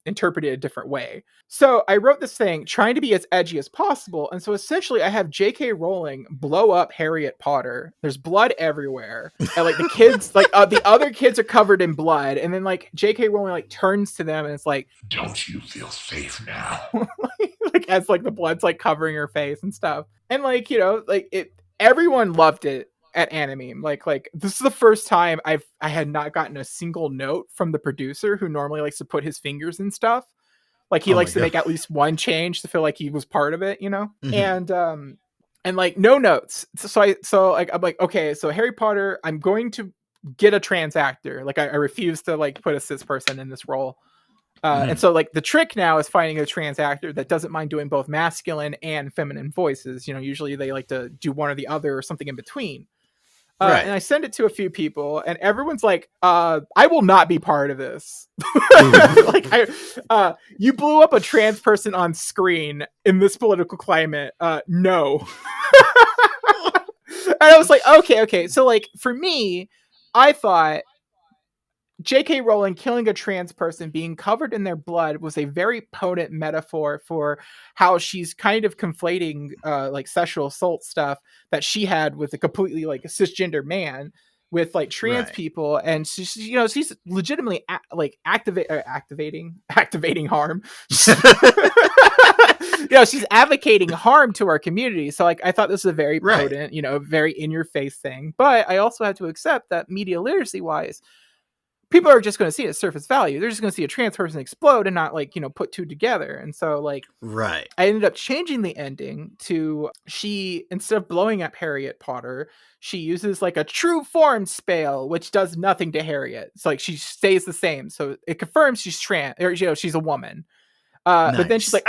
interpret it a different way. So I wrote this thing trying to be as edgy as possible, and so essentially I have J.K. Rowling blow up Harriet Potter. There's blood everywhere, and like the kids, like the other kids are covered in blood, and then like J.K. Rowling like turns to them and it's like, "Don't you feel safe now?" like as like the blood's like covering her face and stuff, and like like it. Everyone loved it at Animeme. Like this is the first time I had not gotten a single note from the producer, who normally likes to put his fingers in stuff. Like he likes to make at least one change to feel like he was part of it, Mm-hmm. And like no notes. So I'm like, okay, so Harry Potter, I'm going to get a trans actor. Like I refuse to like put a cis person in this role. And so like the trick now is finding a trans actor that doesn't mind doing both masculine and feminine voices. Usually they like to do one or the other or something in between. Right. And I send it to a few people, and everyone's like, I will not be part of this. Like, you blew up a trans person on screen in this political climate. No. And I was like, okay. So, like, for me, I thought J.K. Rowling killing a trans person, being covered in their blood, was a very potent metaphor for how she's kind of conflating like sexual assault stuff that she had with a completely like a cisgender man with like trans people, and she's legitimately activating harm. She's advocating harm to our community. So like I thought this was a very potent, very in your face thing. But I also had to accept that media literacy wise, people are just going to see it at surface value. They're just going to see a trans person explode and not like, put two together. And so like, I ended up changing the ending to she, instead of blowing up Harriet Potter, she uses like a true form spell, which does nothing to Harriet. It's like she stays the same. So it confirms she's trans, or, she's a woman. Nice. But then she's like,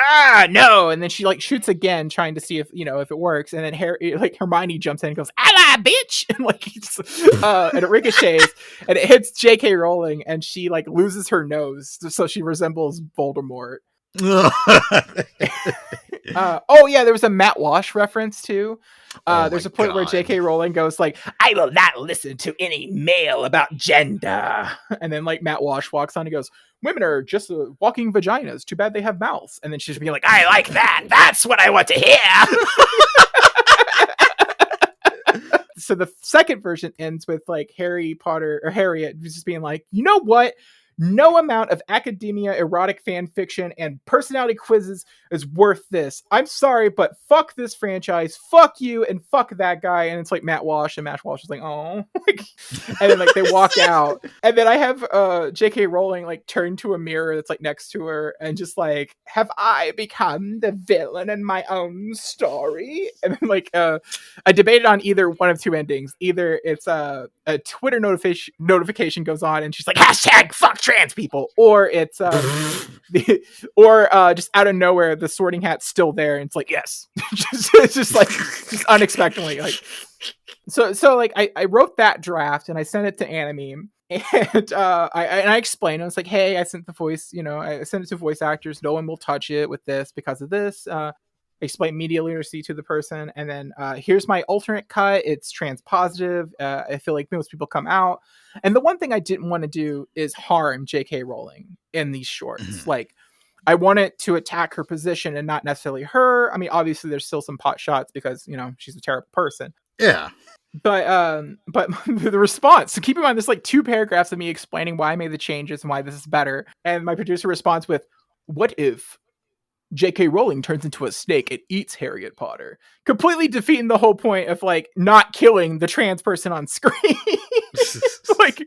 no. And then she like shoots again, trying to see if, if it works. And then Hermione jumps in and goes, ally, bitch. And like, and it ricochets and it hits J.K. Rowling, and she like loses her nose. So she resembles Voldemort. There was a Matt Walsh reference too. There's a point where J.K. Rowling goes like, I will not listen to any male about gender. And then like Matt Walsh walks on and goes, women are just walking vaginas. Too bad they have mouths. And then she's being like, I like that. That's what I want to hear. So the second version ends with like Harry Potter or Harriet just being like, you know what? No amount of academia, erotic fan fiction, and personality quizzes is worth this. I'm sorry, but fuck this franchise. Fuck you, and fuck that guy. And it's like Matt Walsh, and Matt Walsh is like, oh. And then like they walk out. And then I have J.K. Rowling like turn to a mirror that's like next to her and just like, have I become the villain in my own story? And then like I debated on either one of two endings. Either it's a Twitter notification goes on and she's like, hashtag fuck trans people, or it's just out of nowhere the Sorting Hat's still there and it's like, yes. just unexpectedly, like so like I wrote that draft and I sent it to Animeme, and I explained, I was like, hey, I sent the voice, I sent it to voice actors, no one will touch it with this because of this. Explain media literacy to the person, and then here's my alternate cut. It's trans positive. I feel like most people come out, and the one thing I didn't want to do is harm J.K. Rowling in these shorts. Mm-hmm. Like, I wanted to attack her position and not necessarily her. I mean, obviously there's still some pot shots because she's a terrible person. Yeah. But the response, so keep in mind there's like 2 paragraphs of me explaining why I made the changes and why this is better, and my producer responds with, what if J.K. Rowling turns into a snake and eats Harriet Potter, completely defeating the whole point of like not killing the trans person on screen. Like,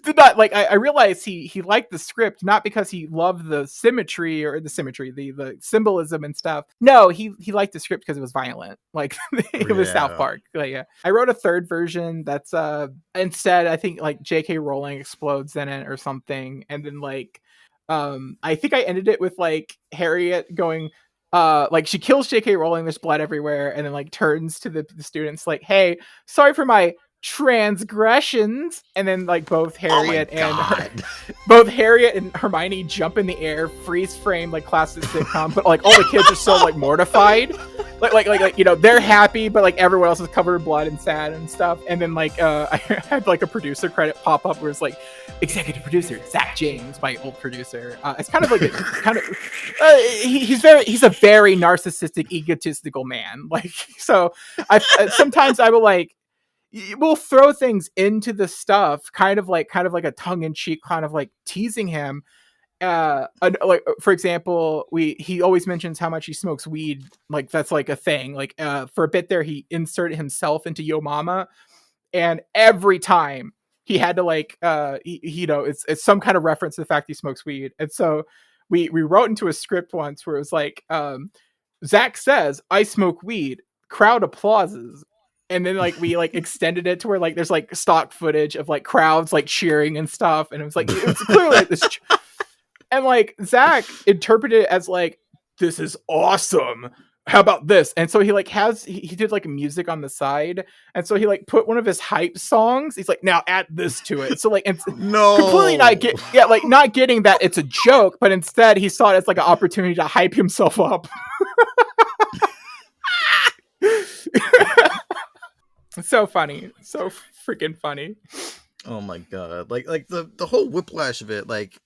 did not like. I realized he liked the script not because he loved the symmetry, the symbolism and stuff. No, he liked the script because it was violent. Like it was South Park. Like, yeah. I wrote a third version that's instead I think like J.K. Rowling explodes in it or something, and then like. I think I ended it with like Harriet going, like she kills J.K. Rowling, there's blood everywhere, and then like turns to the students like, hey, sorry for my transgressions, and then like both Oh my Harriet and god. both Harriet and Hermione jump in the air, freeze frame like classic sitcom, but like all the kids are so like mortified, like you know, they're happy, but like everyone else is covered in blood and sad and stuff. And then like I had like a producer credit pop up where it's like executive producer Zach James, my old producer. It's kind of like he's a very narcissistic, egotistical man. Like, so I sometimes I will like, we'll throw things into the stuff, kind of like a tongue-in-cheek, kind of like teasing him. Like for example, he always mentions how much he smokes weed, like that's like a thing. Like for a bit there, he inserted himself into Yo Mama, and every time he had to like you know, it's some kind of reference to the fact he smokes weed. And so we wrote into a script once where it was like, Zach says I smoke weed, crowd applauses. And then like we like extended it to where like there's like stock footage of like crowds like cheering and stuff, and it was clearly like this and like Zach interpreted it as like, this is awesome, how about this? And so he like he did like music on the side, and so he like put one of his hype songs, he's like, now add this to it. So like, it's No. completely not getting that it's a joke, but instead he saw it as like an opportunity to hype himself up. It's so funny, so freaking funny. Oh my god. Like the whole whiplash of it, like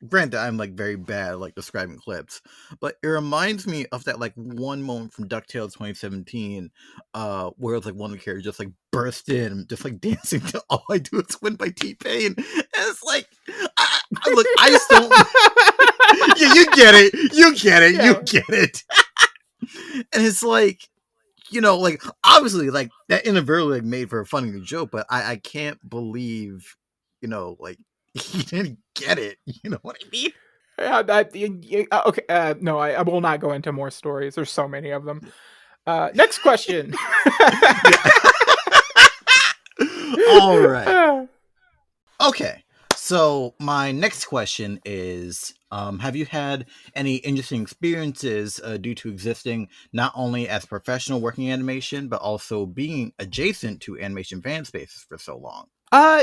granted, I'm like very bad at like describing clips, but it reminds me of that like one moment from DuckTales 2017, where it's like one of the characters just like burst in, just like dancing to "All I Do Is Win" by T-Pain, and it's like, look, I just don't. Yeah, you get it, you get it. And it's like, you know, like obviously, like that inadvertently like, made for a funny joke, but I can't believe, you know, like he didn't get it. You know what I mean? Okay. No, I will not go into more stories. There's so many of them. Next question. All right. Okay. So my next question is, have you had any interesting experiences due to existing not only as professional working in animation, but also being adjacent to animation fan spaces for so long?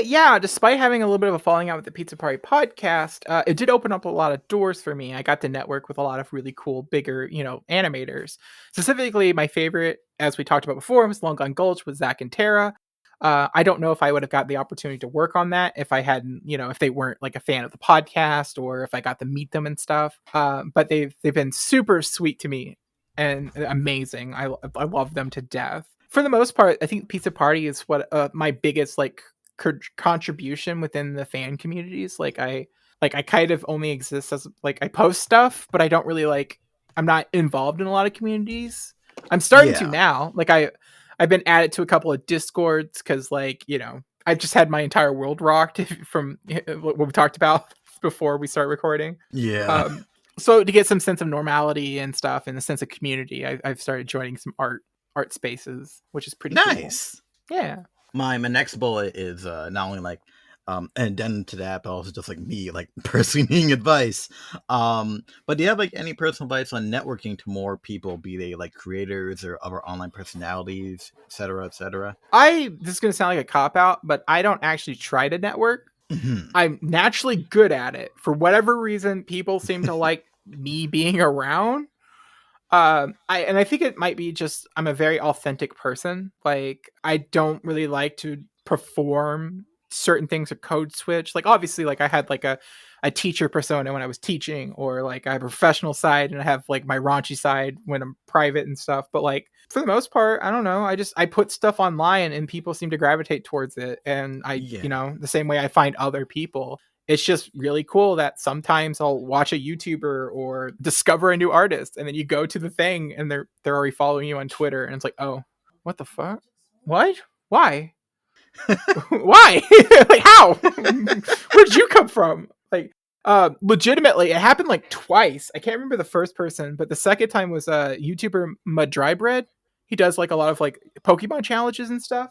Yeah, despite having a little bit of a falling out with the Pizza Party podcast, it did open up a lot of doors for me. I got to network with a lot of really cool, bigger, you know, animators. Specifically, my favorite, as we talked about before, was Long Gone Gulch with Zach and Tara. I don't know if I would have got the opportunity to work on that if I hadn't, you know, if they weren't like a fan of the podcast, or if I got to meet them and stuff. But they've been super sweet to me and amazing. I love them to death. For the most part, I think Pizza Party is what my biggest like contribution within the fan communities. Like I kind of only exist as like I post stuff, but I don't really like, I'm not involved in a lot of communities. I'm starting to now. Like I've been added to a couple of Discords because, like, you know, I've just had my entire world rocked from what we talked about before we start recording. Yeah. So to get some sense of normality and stuff and a sense of community, I've started joining some art spaces, which is pretty nice. Cool. Yeah. My next bullet is not only like an addendum to that, but also just like me, like personally needing advice. But do you have like any personal advice on networking to more people, be they like creators or other online personalities, etc., etc.? This is gonna sound like a cop out, but I don't actually try to network. Mm-hmm. I'm naturally good at it. For whatever reason, people seem to like me being around. I think it might be just I'm a very authentic person. Like I don't really like to perform certain things or code switch. Like obviously, like I had like a teacher persona when I was teaching, or like I have a professional side and I have like my raunchy side when I'm private and stuff. But like for the most part, I don't know. I put stuff online and people seem to gravitate towards it. And you know, the same way I find other people. It's just really cool that sometimes I'll watch a YouTuber or discover a new artist, and then you go to the thing and they're already following you on Twitter, and it's like, oh, what the fuck? What? Why? Why? Like how? Where'd you come from? Like legitimately, it happened like twice. I can't remember the first person, but the second time was YouTuber Mud Dry Bread. He does like a lot of like Pokemon challenges and stuff.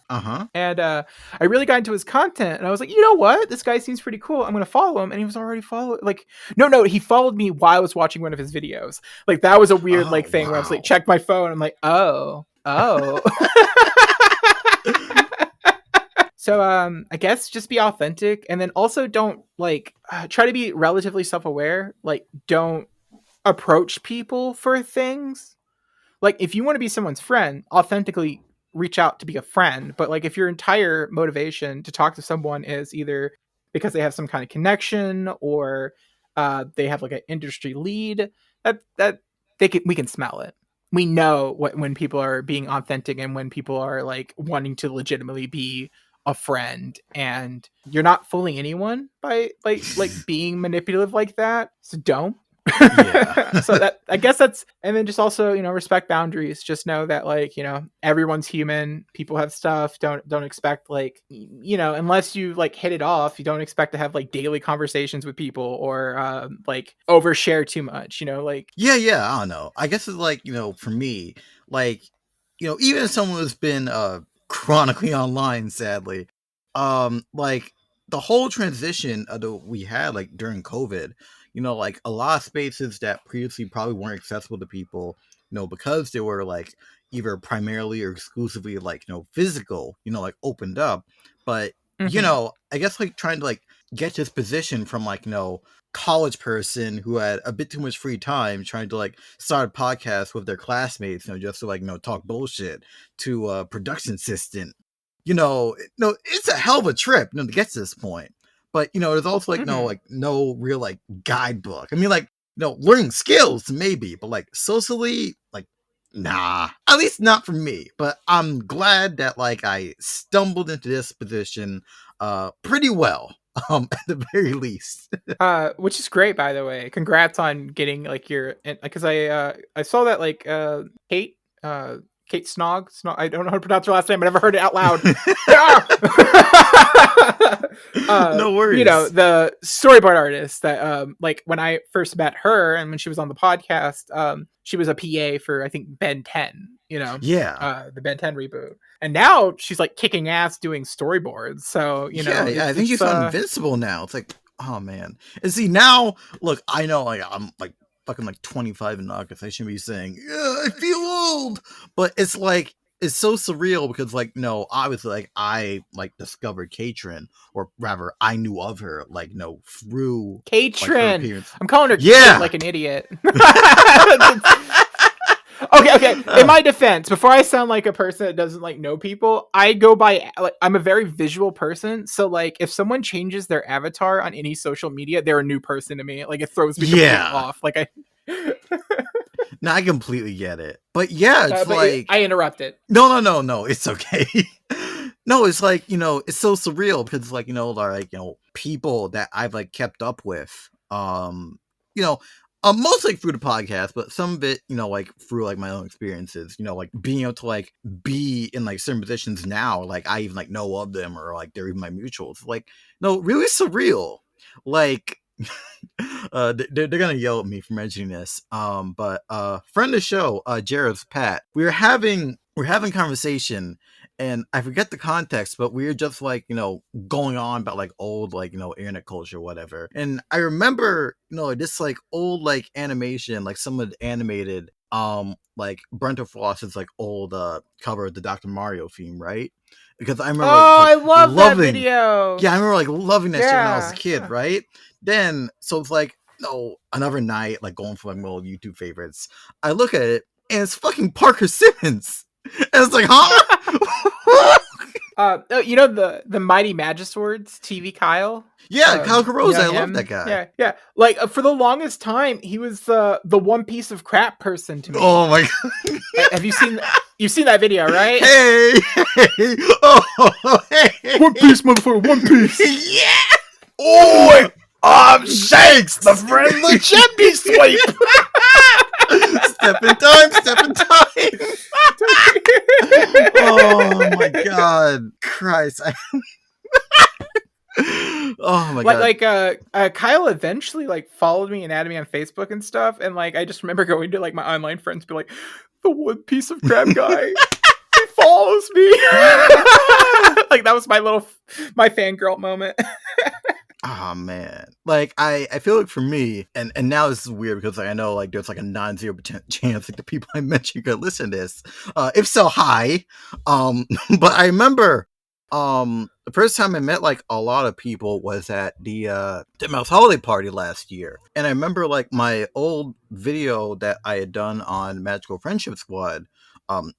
And I really got into his content, and I was like, you know what? This guy seems pretty cool. I'm going to follow him. And he was already followed. Like, no, he followed me while I was watching one of his videos. Like that was a weird like thing where I was like, check my phone. I'm like, oh. So I guess just be authentic, and then also don't like try to be relatively self-aware. Like don't approach people for things. Like if you want to be someone's friend, authentically reach out to be a friend. But like if your entire motivation to talk to someone is either because they have some kind of connection or they have like an industry lead, that we can smell it. We know when people are being authentic and when people are like wanting to legitimately be a friend, and you're not fooling anyone by like being manipulative like that. So don't. Yeah. So that, I guess that's, and then just also, respect boundaries. Just know that like, everyone's human. People have stuff. Don't expect like, unless you like hit it off, you don't expect to have like daily conversations with people or like overshare too much, like. Yeah, I don't know. I guess it's like, for me, like, even if someone who's been chronically online, sadly, like the whole transition that we had like during COVID, like a lot of spaces that previously probably weren't accessible to people, because they were like either primarily or exclusively like, physical, like opened up. But, Mhm. I guess like trying to like get this position from like, college person who had a bit too much free time trying to like start a podcast with their classmates, just to like, talk bullshit, to a production assistant. No, it's a hell of a trip, to get to this point. But there's also like Mhm. no real like guidebook. I mean, like, learning skills maybe, but like socially, like, nah, at least not for me. But I'm glad that like I stumbled into this position pretty well, at the very least. Which is great, by the way. Congrats on getting like your, because I saw that like Kate Kate Snog, I don't know how to pronounce her last name. I never heard it out loud. No worries. The storyboard artist that like when I first met her and when she was on the podcast, she was a PA for I think Ben 10, Yeah. the Ben 10 reboot. And now she's like kicking ass doing storyboards. So, Yeah, I think it's she's on Invincible now. It's like, oh man. And see now, look, I know like I'm like fucking like 25 in August. I shouldn't be saying, yeah, I feel old. But it's like it's so surreal because like no, obviously like I like discovered Katrin, or rather I knew of her like through like her Katrin. appearance. I'm calling her Kate Yeah. like an idiot. Okay. In my defense, before I sound like a person that doesn't like know people, I go by like I'm a very visual person. So like if someone changes their avatar on any social media, they're a new person to me. Like it throws me completely off. Like I No, I completely get it. But yeah, it's but like I interrupted. No, it's okay. No, it's like, it's so surreal because like, like, people that I've like kept up with, you know, mostly through the podcast, but some of it, like through like my own experiences, like being able to like be in like certain positions now, like I even like know of them or like they're even my mutuals, like, no, really surreal. Like, they're gonna yell at me for mentioning this. But friend of the show, Jared's Pat, we're having conversation, and I forget the context, but we were just like going on about like old like internet culture, or whatever. And I remember this like old like animation, like someone animated like Brent Frost's like old cover of the Dr. Mario theme, right? Because I remember I like love that loving, video. yeah, I remember like loving that shit when I was a kid, Yeah. right? Then so it's like another night, like going for like my old YouTube favorites. I look at it and it's fucking Parker Simmons. And it's like, huh? The Mighty Magiswords TV Kyle. Yeah, Kyle Carosa, I love Him. that guy. Yeah. Like for the longest time, he was the one piece of crap person to me. Oh my god! Have you seen? You've seen that video, right? Hey, oh, hey. One Piece, motherfucker, One Piece. Yeah. Oh, Shanks, the friendly chippy sweep. Step in time. Oh my god, Christ! Oh my god! Like Kyle eventually like followed me and added me on Facebook and stuff, and like I just remember going to like my online friends, be like, the one piece of crap guy. He follows me. Like that was my fangirl moment. Oh man, like I feel like for me, and now this is weird because like I know like there's like a non-0% chance like the people I mentioned could listen to this. If so, hi. But I remember the first time I met like a lot of people was at the Titmouse holiday party last year, and I remember like my old video that I had done on Magical Friendship Squad.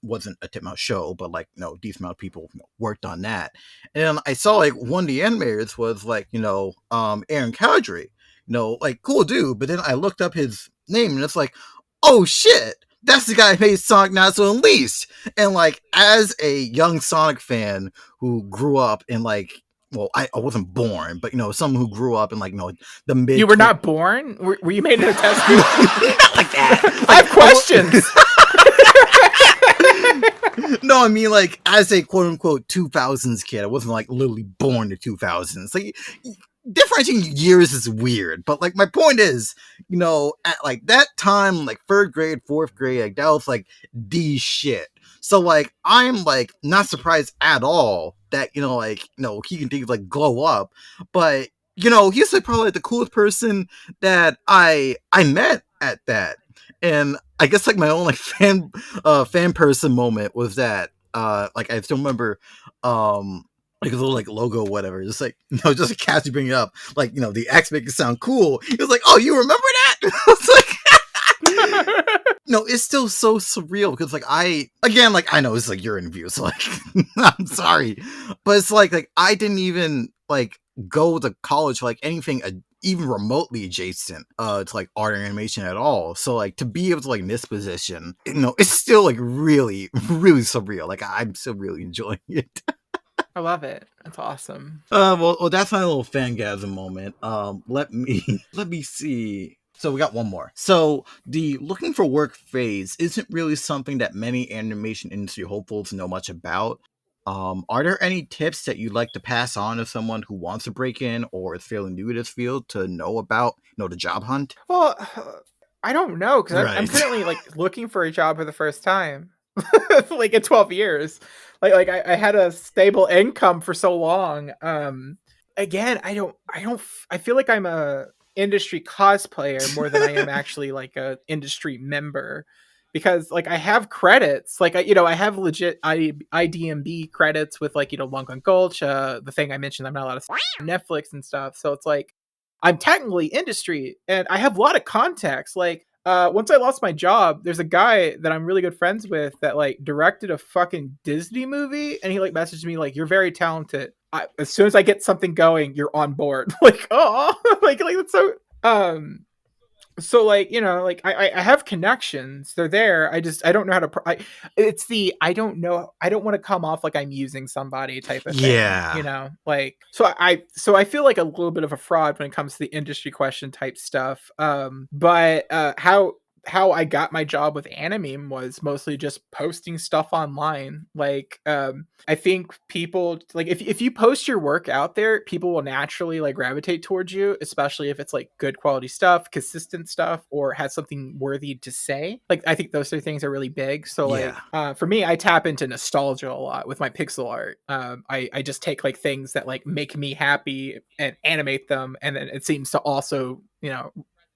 Wasn't a Titmouse show, but like decent amount of people worked on that, and I saw like one of the animators was like Aaron Cowdery, like cool dude, but then I looked up his name and it's like, oh shit, that's the guy who made Sonic Not So Unleashed. And like as a young Sonic fan who grew up in like, well, I wasn't born, but someone who grew up in like the mid. You were not born? Were you made in a test tube? Not like that. I have questions. No, I mean like as a quote unquote 2000s kid, I wasn't like literally born in the 2000s. Like differentiating years is weird, but like my point is, at like that time, like third grade, fourth grade, like that was like the shit. So like I'm like not surprised at all that he can things like glow up, but he's like probably like, the coolest person that I met at that. And I guess like my own like fan person moment was that like I still remember like a little like logo or whatever, just like just a catch you bring it up, like the X make it sound cool. He was like, oh, you remember that? I was like no, it's still so surreal because like I know it's like your interview, so like I'm sorry, but it's like I didn't even like go to college for like anything even remotely adjacent to like art and animation at all. So like to be able to like in this position, it's still like really, really surreal. Like I'm still really enjoying it. I love it. That's awesome. Well, that's my little fangasm moment. Let me see. So we got one more. So the looking for work phase isn't really something that many animation industry hopefuls know much about. Are there any tips that you'd like to pass on to someone who wants to break in or is fairly new to this field to know about, the job hunt? Well, I don't know because Right. I'm currently like looking for a job for the first time, like in 12 years. Like I had a stable income for so long. Again, I feel like I'm a industry cosplayer more than I am actually like a industry member. Because like I have credits, like I have legit IDMB credits with like Long Gun Gulch, the thing I mentioned I'm not allowed to Netflix and stuff. So it's like I'm technically industry, and I have a lot of contacts. Like once I lost my job, there's a guy that I'm really good friends with that like directed a fucking Disney movie, and he like messaged me like, "You're very talented. As soon as I get something going, you're on board." Like, oh, like that's so. So like like I have connections, they're there, I don't know how to I don't know, I don't want to come off like I'm using somebody type of thing. Yeah. Like so I feel like a little bit of a fraud when it comes to the industry question type stuff. But how I got my job with Animeme was mostly just posting stuff online. Like I think people like if you post your work out there, people will naturally like gravitate towards you, especially if it's like good quality stuff, consistent stuff, or has something worthy to say. Like I think those three things are really big. So like for me, I tap into nostalgia a lot with my pixel art. I just take like things that like make me happy and animate them, and then it seems to also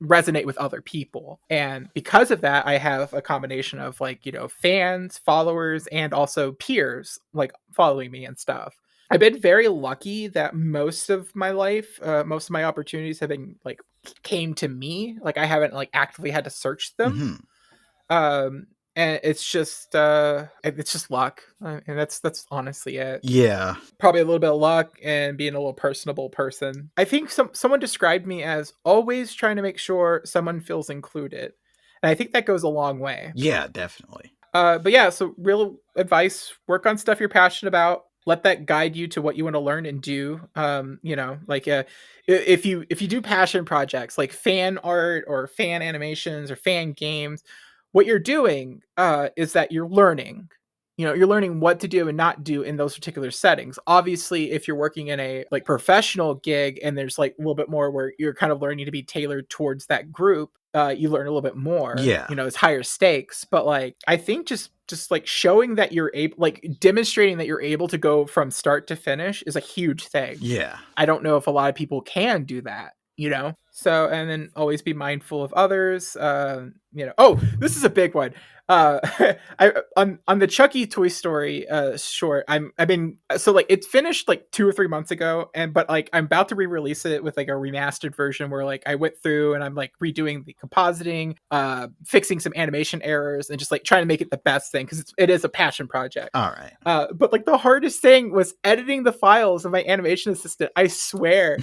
resonate with other people. And because of that, I have a combination of like fans, followers, and also peers like following me and stuff. I've been very lucky that most of my life, most of my opportunities have been like came to me. Like I haven't like actively had to search them. And it's just luck, and that's honestly it. Yeah. Probably a little bit of luck and being a little personable person. I think someone described me as always trying to make sure someone feels included, and I think that goes a long way. Yeah, definitely. But yeah, so real advice: work on stuff you're passionate about. Let that guide you to what you want to learn and do. Like if you do passion projects like fan art or fan animations or fan games, what you're doing is that you're learning. You're learning what to do and not do in those particular settings. Obviously, if you're working in a like professional gig and there's like a little bit more where you're kind of learning to be tailored towards that group, you learn a little bit more. Yeah. It's higher stakes. But like I think just like showing that you're able, like demonstrating that you're able to go from start to finish is a huge thing. Yeah. I don't know if a lot of people can do that. So, and then always be mindful of others. Oh, this is a big one. I on the Chucky Toy Story short, I've been so like it's finished like 2 or 3 months ago, and but like I'm about to re-release it with like a remastered version where like I went through and I'm like redoing the compositing, fixing some animation errors, and just like trying to make it the best thing because it is a passion project. All right. But like the hardest thing was editing the files of my animation assistant. I swear,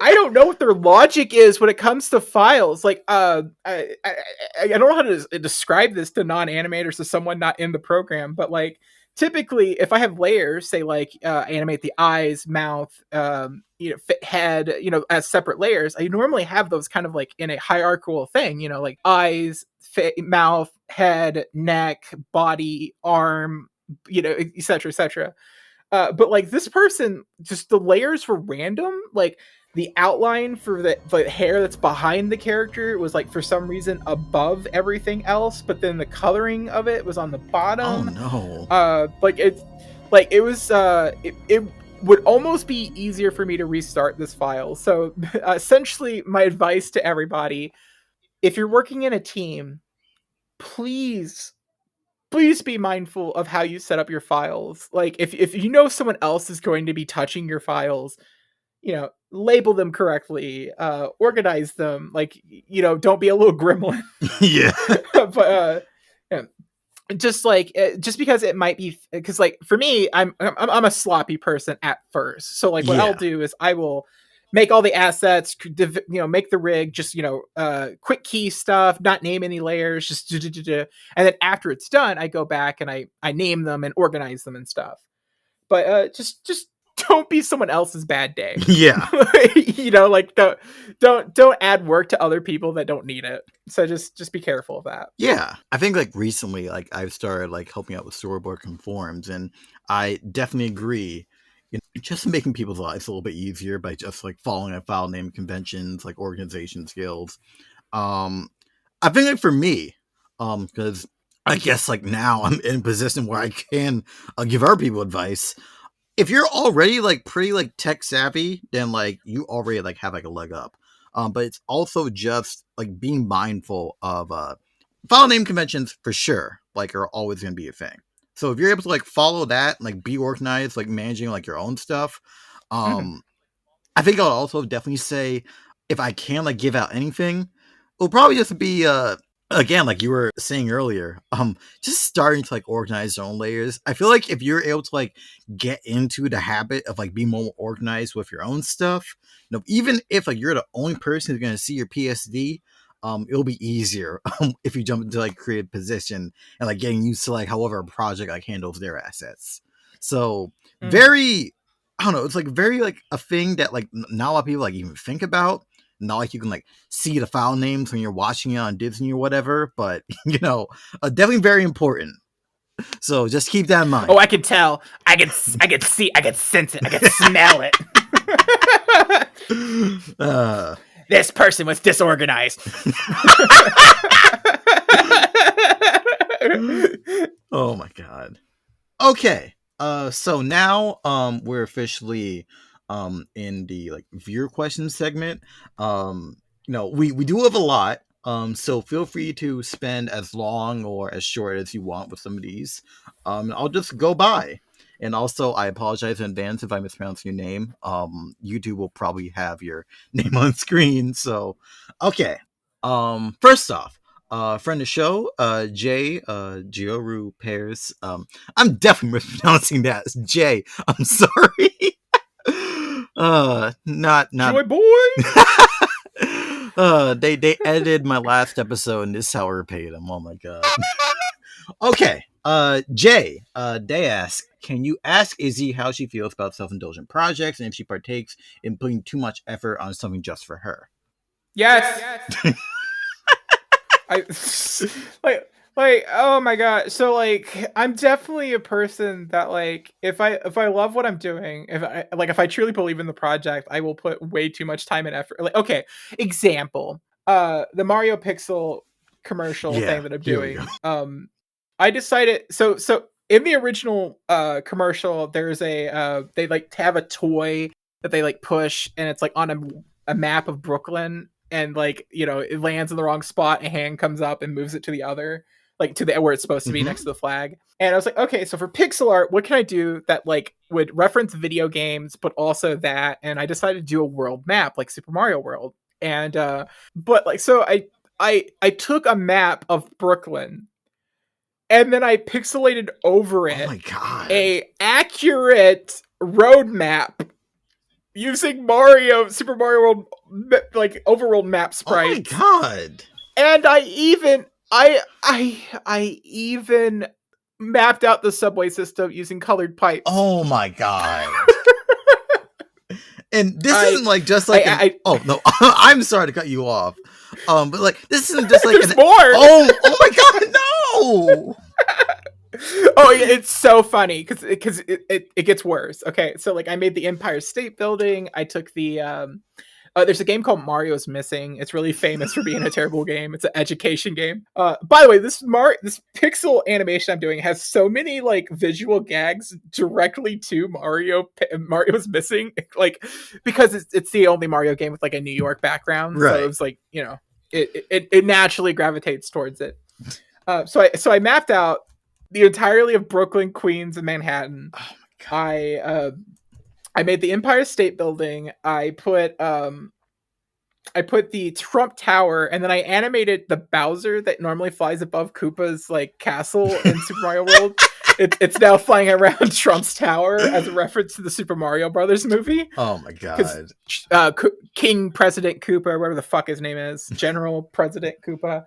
I don't know what their logic is when it comes to files. Like, I don't know how to describe this to non-animators, to someone not in the program, but like typically if I have layers, say like animate the eyes, mouth, head, as separate layers, I normally have those kind of like in a hierarchical thing, like eyes, mouth, head, neck, body, arm, et cetera, et cetera. But like this person, just the layers were random. Like the outline for the hair that's behind the character was like for some reason above everything else, but then the coloring of it was on the bottom. Oh no. It would almost be easier for me to restart this file. So essentially my advice to everybody, if you're working in a team, please be mindful of how you set up your files. Like if you know someone else is going to be touching your files, label them correctly, organize them, like, don't be a little gremlin. Yeah. But yeah. Just because it might be, because like for me, I'm a sloppy person at first. So like what I'll do is I will make all the assets, make the rig, just quick key stuff, not name any layers, just and then after it's done, I go back and I name them and organize them and stuff. But just don't be someone else's bad day. Yeah. Like don't add work to other people that don't need it. So just be careful of that. Yeah. I think like recently, like I've started like helping out with storyboard conforms, and I definitely agree. Just making people's lives a little bit easier by just like following a file name conventions, like organization skills. I think like for me, because I guess like now I'm in a position where I can give other people advice. If you're already like pretty like tech savvy, then like you already like have like a leg up. But it's also just like being mindful of file name conventions for sure, like are always gonna be a thing. So if you're able to like follow that, like be organized, like managing like your own stuff, I think I'll also definitely say if I can like give out anything, it'll probably just be again, like you were saying earlier, just starting to like organize your own layers. I feel like if you're able to like get into the habit of like being more organized with your own stuff, even if like you're the only person who's gonna see your PSD, it'll be easier if you jump into like creative position and like getting used to like however a project like handles their assets. So very, I don't know, it's like very like a thing that like not a lot of people like even think about. Not like you can like see the file names when you're watching it on Disney or whatever, but definitely very important. So just keep that in mind. Oh, I can tell. I can see. I can sense it. I can smell it. This person was disorganized. Oh my god. Okay. So now we're officially in the like viewer questions segment. We do have a lot. So feel free to spend as long or as short as you want with some of these. I'll just go by. And also, I apologize in advance if I mispronounce your name. YouTube will probably have your name on screen. So, okay. First off, friend of the show, Jayjiorupears. I'm definitely mispronouncing that. It's Jay. I'm sorry. Not Joy boy. They edited my last episode and this is how I repaid them. Oh my god. Okay. Jay, they ask, can you ask Izzy how she feels about self-indulgent projects and if she partakes in putting too much effort on something just for her? Yes. I like oh my god. So like I'm definitely a person that like if I love what I'm doing, if I truly believe in the project, I will put way too much time and effort. Like okay, example, the Mario Pixel commercial thing that I'm doing. I decided so in the original commercial there's a they like have a toy that they like push and it's like on a map of Brooklyn and like it lands in the wrong spot, a hand comes up and moves it to the other. like to the where it's supposed to be next to the flag. And I was like, okay, so for pixel art, what can I do that like would reference video games, but also that? And I decided to do a world map, like Super Mario World. And but like so I took a map of Brooklyn and then I pixelated over it Oh my god. a accurate road map using Super Mario World like overworld map sprites. Oh my god. And I even mapped out the subway system using colored pipes. Oh my god. And this isn't like just like oh no, I'm sorry to cut you off. But like this isn't just like there's more. Oh my god, no. Oh, it's so funny because it gets worse. Okay, so like I made the Empire State Building. I took the there's a game called Mario's Missing. It's really famous for being a terrible game. It's an education game. By the way, this pixel animation I'm doing has so many like visual gags directly to Mario's Missing, like because it's the only Mario game with like a New York background. Right. So it's like, you know, it naturally gravitates towards it. So I mapped out the entirety of Brooklyn, Queens, and Manhattan. Oh my god. I made the Empire State Building. I put the Trump Tower, and then I animated the Bowser that normally flies above Koopa's like castle in Super Mario World. It's now flying around Trump's Tower as a reference to the Super Mario Brothers movie. Oh my god. King President Koopa, whatever the fuck his name is, General President Koopa.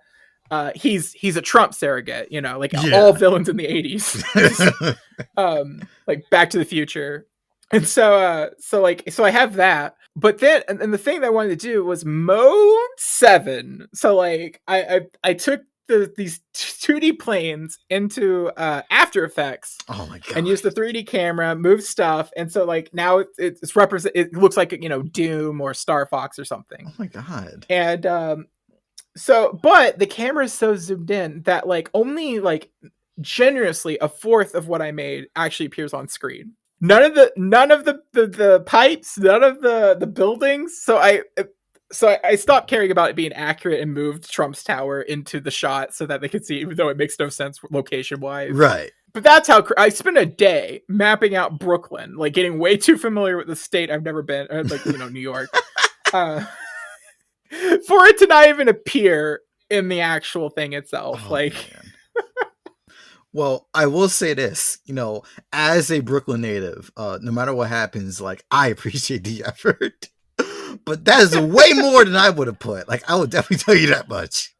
He's a Trump surrogate, you know, like all villains in the 80s. Like Back to the Future. And so I have that, but then and the thing that I wanted to do was mode 7. So like I took these 2D planes into After Effects. Oh my god. And used the 3D camera, moved stuff, and so like now it's represent. It looks like, you know, Doom or Star Fox or something. Oh my god. And so, but the camera is so zoomed in that like only like generously a fourth of what I made actually appears on screen. None of the pipes, none of the buildings. So I stopped caring about it being accurate and moved Trump's Tower into the shot so that they could see, even though it makes no sense location wise. Right. But that's how I spent a day mapping out Brooklyn, like getting way too familiar with the state I've never been, like, you know, New York, for it to not even appear in the actual thing itself. Oh, like. Man. Well, I will say this, you know, as a Brooklyn native, no matter what happens, like, I appreciate the effort, but that is way more than I would have put. Like, I will definitely tell you that much.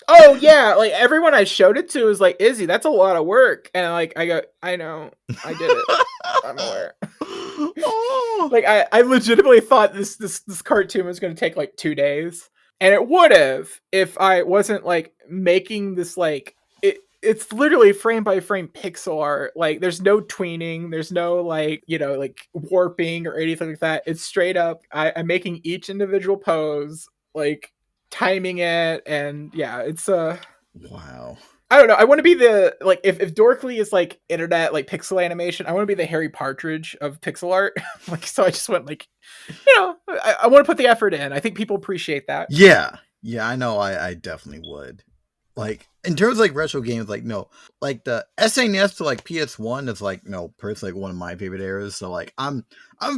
Oh yeah, like everyone I showed it to was like, Izzy, that's a lot of work. And like I go, I know, I did it. I'm aware. Oh. Like I legitimately thought this cartoon was gonna take like 2 days. And it would have if I wasn't like making this like it's literally frame by frame pixel art. Like there's no tweening, there's no like, you know, like warping or anything like that. It's straight up I'm making each individual pose, like timing it, and yeah, it's wow. I don't know. I want to be the like if Dorkly is like internet like pixel animation, I want to be the Harry Partridge of pixel art. Like so I just went like, you know, I want to put the effort in. I think people appreciate that. Yeah, I know. I definitely would. Like in terms of like retro games, like no, like the SNES to like PS1 is like no, personally like one of my favorite eras. So like I'm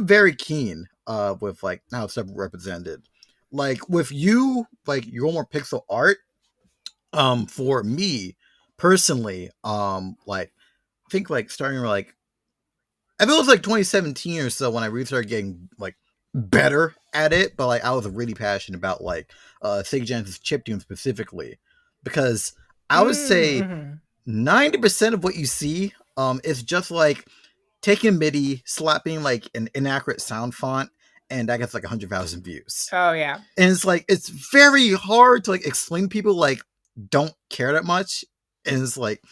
very keen with like how stuff represented. Like with you, like your more pixel art. For me personally, like I think like starting like I think it was like 2017 or so when I really started getting like better at it. But like I was really passionate about like Sega Genesis chiptune specifically. Because I would say 90% of what you see is just like taking MIDI, slapping like an inaccurate sound font, and that gets like 100,000 views. Oh yeah. And it's like it's very hard to like explain to people like don't care that much. And it's like,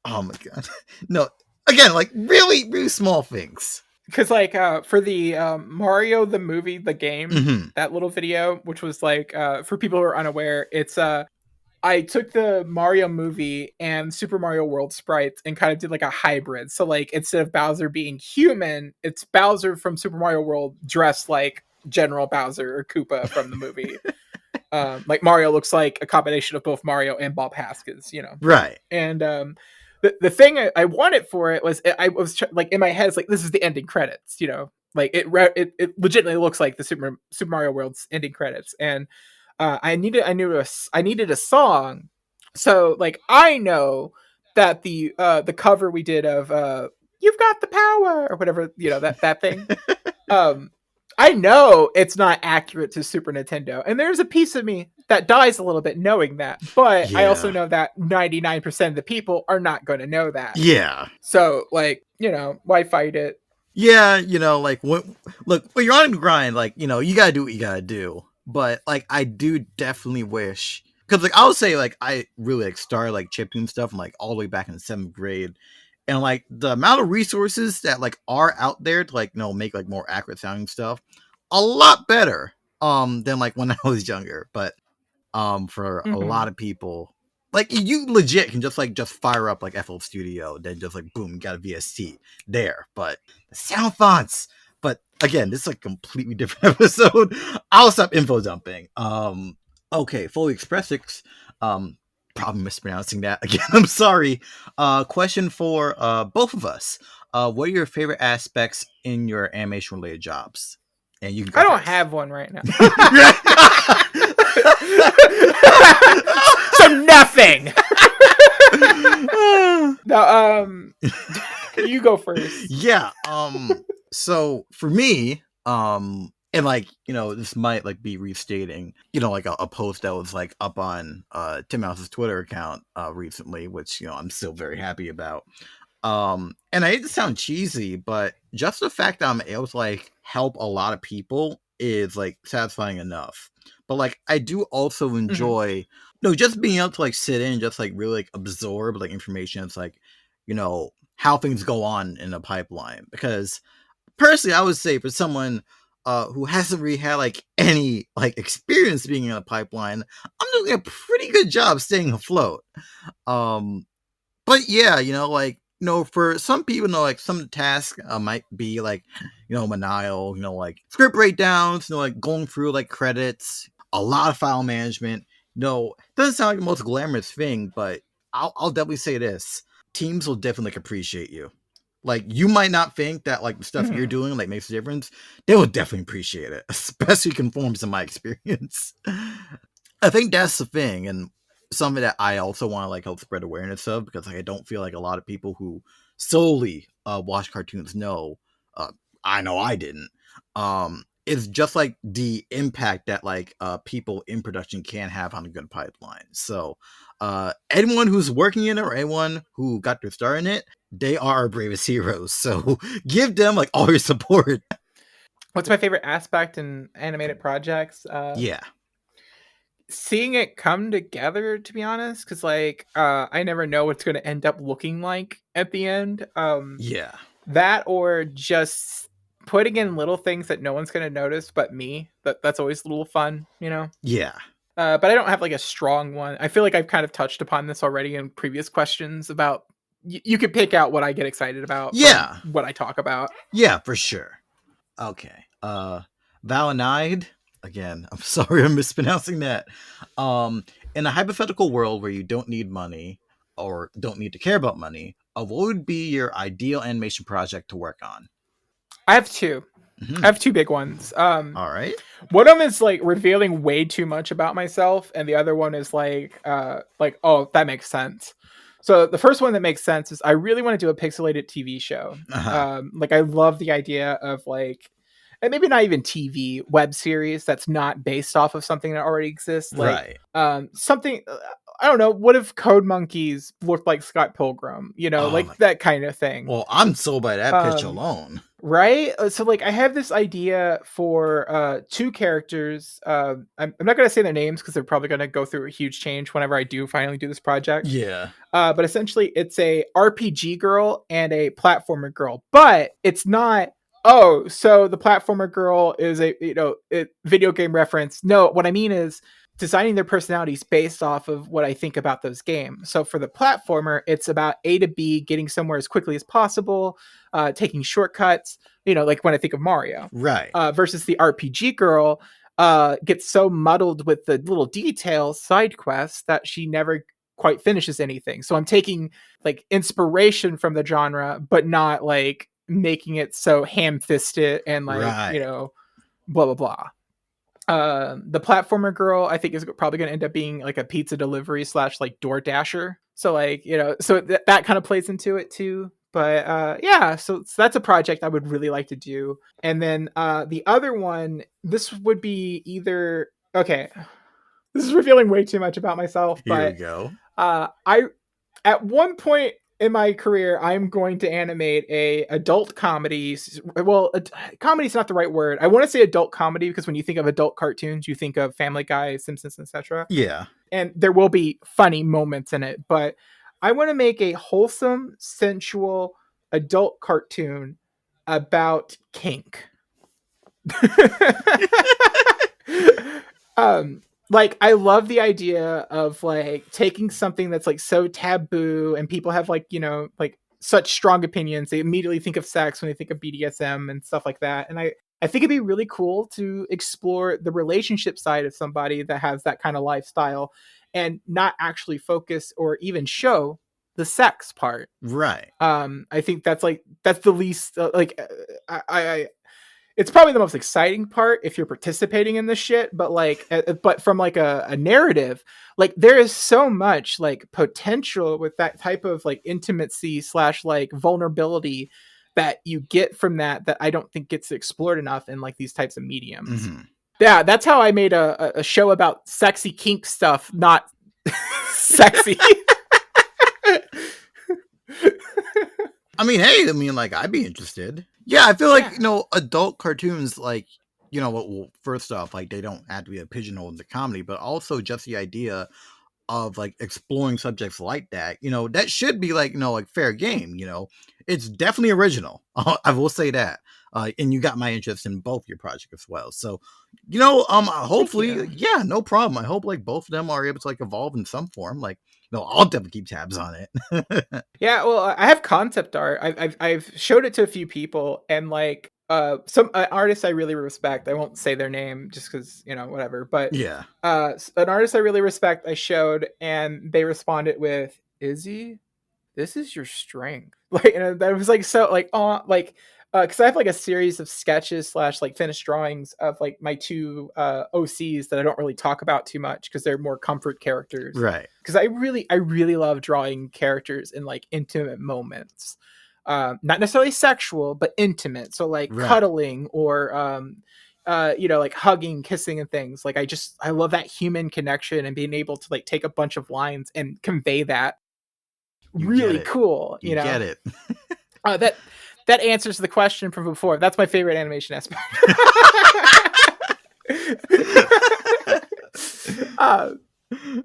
oh my god. No, again, like really, really small things. Because like for the Mario the movie, the game, that little video, which was like for people who are unaware, it's I took the Mario movie and Super Mario World sprites and kind of did like a hybrid. So like instead of Bowser being human, it's Bowser from Super Mario World dressed like General Bowser or Koopa from the movie. Like Mario looks like a combination of both Mario and Bob Haskins, you know. Right. And the thing I wanted for it was I was like in my head, it's like this is the ending credits, you know. Like it legitimately looks like the Super Mario World's ending credits, and I needed a song, so like I know that the cover we did of "You've Got the Power" or whatever, you know, that thing. I know it's not accurate to Super Nintendo, and there's a piece of me that dies a little bit knowing that, but I also know that 99% of the people are not going to know that. Yeah. So, like, you know, why fight it? Yeah, you know, like, when you're on the grind, like, you know, you gotta do what you gotta do. But, like, I do definitely wish, because, like, I'll say, like, I really, like, started, like, chiptune stuff from, like, all the way back in 7th grade. And, like, the amount of resources that, like, are out there to, like, you know, make, like, more accurate sounding stuff, a lot better, than, like, when I was younger. But, for a lot of people, like, you legit can just fire up, like, FL Studio, then just, like, boom, got a VST there. But the sound fonts, but again, this is a completely different episode. I'll stop info dumping. Okay, Fully Expressix, probably mispronouncing that again. I'm sorry. Question for both of us. What are your favorite aspects in your animation related jobs? And you can go I don't first. have one right now. So nothing. No, you go first. Yeah. So for me, and, like, you know, this might, like, be restating, you know, like a post that was, like, up on Tim House's Twitter account recently, which, you know, I'm still very happy about. And I hate to sound cheesy, but just the fact that I'm able to, like, help a lot of people is, like, satisfying enough. But, like, I do also enjoy, no, just being able to, like, sit in and just, like, really, like, absorb, like, information. It's like, you know, how things go on in a pipeline. Because personally, I would say for someone who hasn't really had, like, any, like, experience being in a pipeline, I'm doing a pretty good job staying afloat. But yeah, you know, like, you know, for some people, you know, like, some of the tasks might be, like, you know, maniacal, you know, like, script breakdowns, you know, like, going through, like, credits, a lot of file management. You know, doesn't sound like the most glamorous thing, but I'll definitely say this. Teams will definitely, like, appreciate you. Like, you might not think that, like, the stuff you're doing, like, makes a difference. They will definitely appreciate it, especially conforms to my experience. I think that's the thing, and something that I also want to, like, help spread awareness of, because, like, I don't feel like a lot of people who solely watch cartoons know. I know I didn't. It's just, like, the impact that, like, people in production can have on a good pipeline. So, anyone who's working in it or anyone who got their start in it, they are our bravest heroes. So give them, like, all your support. What's my favorite aspect in animated projects? Yeah. Seeing it come together, to be honest, because, like, I never know what's going to end up looking like at the end. Yeah. That, or just putting in little things that no one's going to notice but me. That's always a little fun, you know? Yeah. But I don't have, like, a strong one. I feel like I've kind of touched upon this already in previous questions about you could pick out what I get excited about. Yeah. What I talk about. Yeah, for sure. Okay. Valinide. Again, I'm sorry I'm mispronouncing that. In a hypothetical world where you don't need money or don't need to care about money, what would be your ideal animation project to work on? I have two. I have two big ones. All right. One of them is, like, revealing way too much about myself, and the other one is like, oh, that makes sense. So the first one that makes sense is I really want to do a pixelated TV show. Like, I love the idea of, like, and maybe not even TV, web series that's not based off of something that already exists. Like, right. Something, I don't know, what if Code Monkeys looked like Scott Pilgrim? You know, like that kind of thing. Well, I'm sold by that pitch alone. Right? So, like, I have this idea for two characters. I'm not going to say their names because they're probably going to go through a huge change whenever I do finally do this project. Yeah. But essentially, it's a RPG girl and a platformer girl. But it's not, oh, so the platformer girl is a, you know, video game reference. No, what I mean is designing their personalities based off of what I think about those games. So for the platformer, it's about A to B, getting somewhere as quickly as possible, taking shortcuts, you know, like when I think of Mario. Right. Versus the RPG girl, gets so muddled with the little details, side quests, that she never quite finishes anything. So I'm taking like inspiration from the genre, but not like making it so ham-fisted and like, Right. blah blah blah. The platformer girl, I think, is probably going to end up being like a pizza delivery / like door dasher. So like, so that kind of plays into it too. But yeah, so that's a project I would really like to do. And then the other one, this would be either, okay, this is revealing way too much about myself, Here we but go. I at one point in my career, I'm going to animate a adult comedy. Well, comedy is not the right word. I want to say adult comedy because when you think of adult cartoons, you think of Family Guy, Simpsons, etc. Yeah. And there will be funny moments in it, but I want to make a wholesome, sensual adult cartoon about kink. Like, I love the idea of like taking something that's like so taboo, and people have like, like such strong opinions. They immediately think of sex when they think of BDSM and stuff like that. And I think it'd be really cool to explore the relationship side of somebody that has that kind of lifestyle and not actually focus or even show the sex part. Right. I think that's the least I it's probably the most exciting part if you're participating in this shit, but like, but from like a narrative, like there is so much like potential with that type of like intimacy / like vulnerability that you get from that I don't think gets explored enough in like these types of mediums. Mm-hmm. Yeah, that's how I made a show about sexy kink stuff, not sexy. I mean, hey, like, I'd be interested. Yeah, I feel like, adult cartoons, like, well, first off, like, they don't have to be a pigeonhole into comedy, but also just the idea of, like, exploring subjects like that, that should be, like, like, fair game, It's definitely original. I will say that. And you got my interest in both your projects as well. So, hopefully, yeah, no problem. I hope, like, both of them are able to, like, evolve in some form. Like, I'll definitely keep tabs on it. Yeah, well, I have concept art. I've showed it to a few people, and like some artists I really respect. I won't say their name just because whatever. But yeah, an artist I really respect, I showed, and they responded with, "Izzy, this is your strength." Like, and that was like so like like. Because I have like a series of sketches / like finished drawings of like my two OCs that I don't really talk about too much because they're more comfort characters. Right. Because I really love drawing characters in like intimate moments, not necessarily sexual, but intimate. So like cuddling or like hugging, kissing, and things. Like I love that human connection and being able to like take a bunch of lines and convey that. Really cool. You get it. That answers the question from before. That's my favorite animation aspect.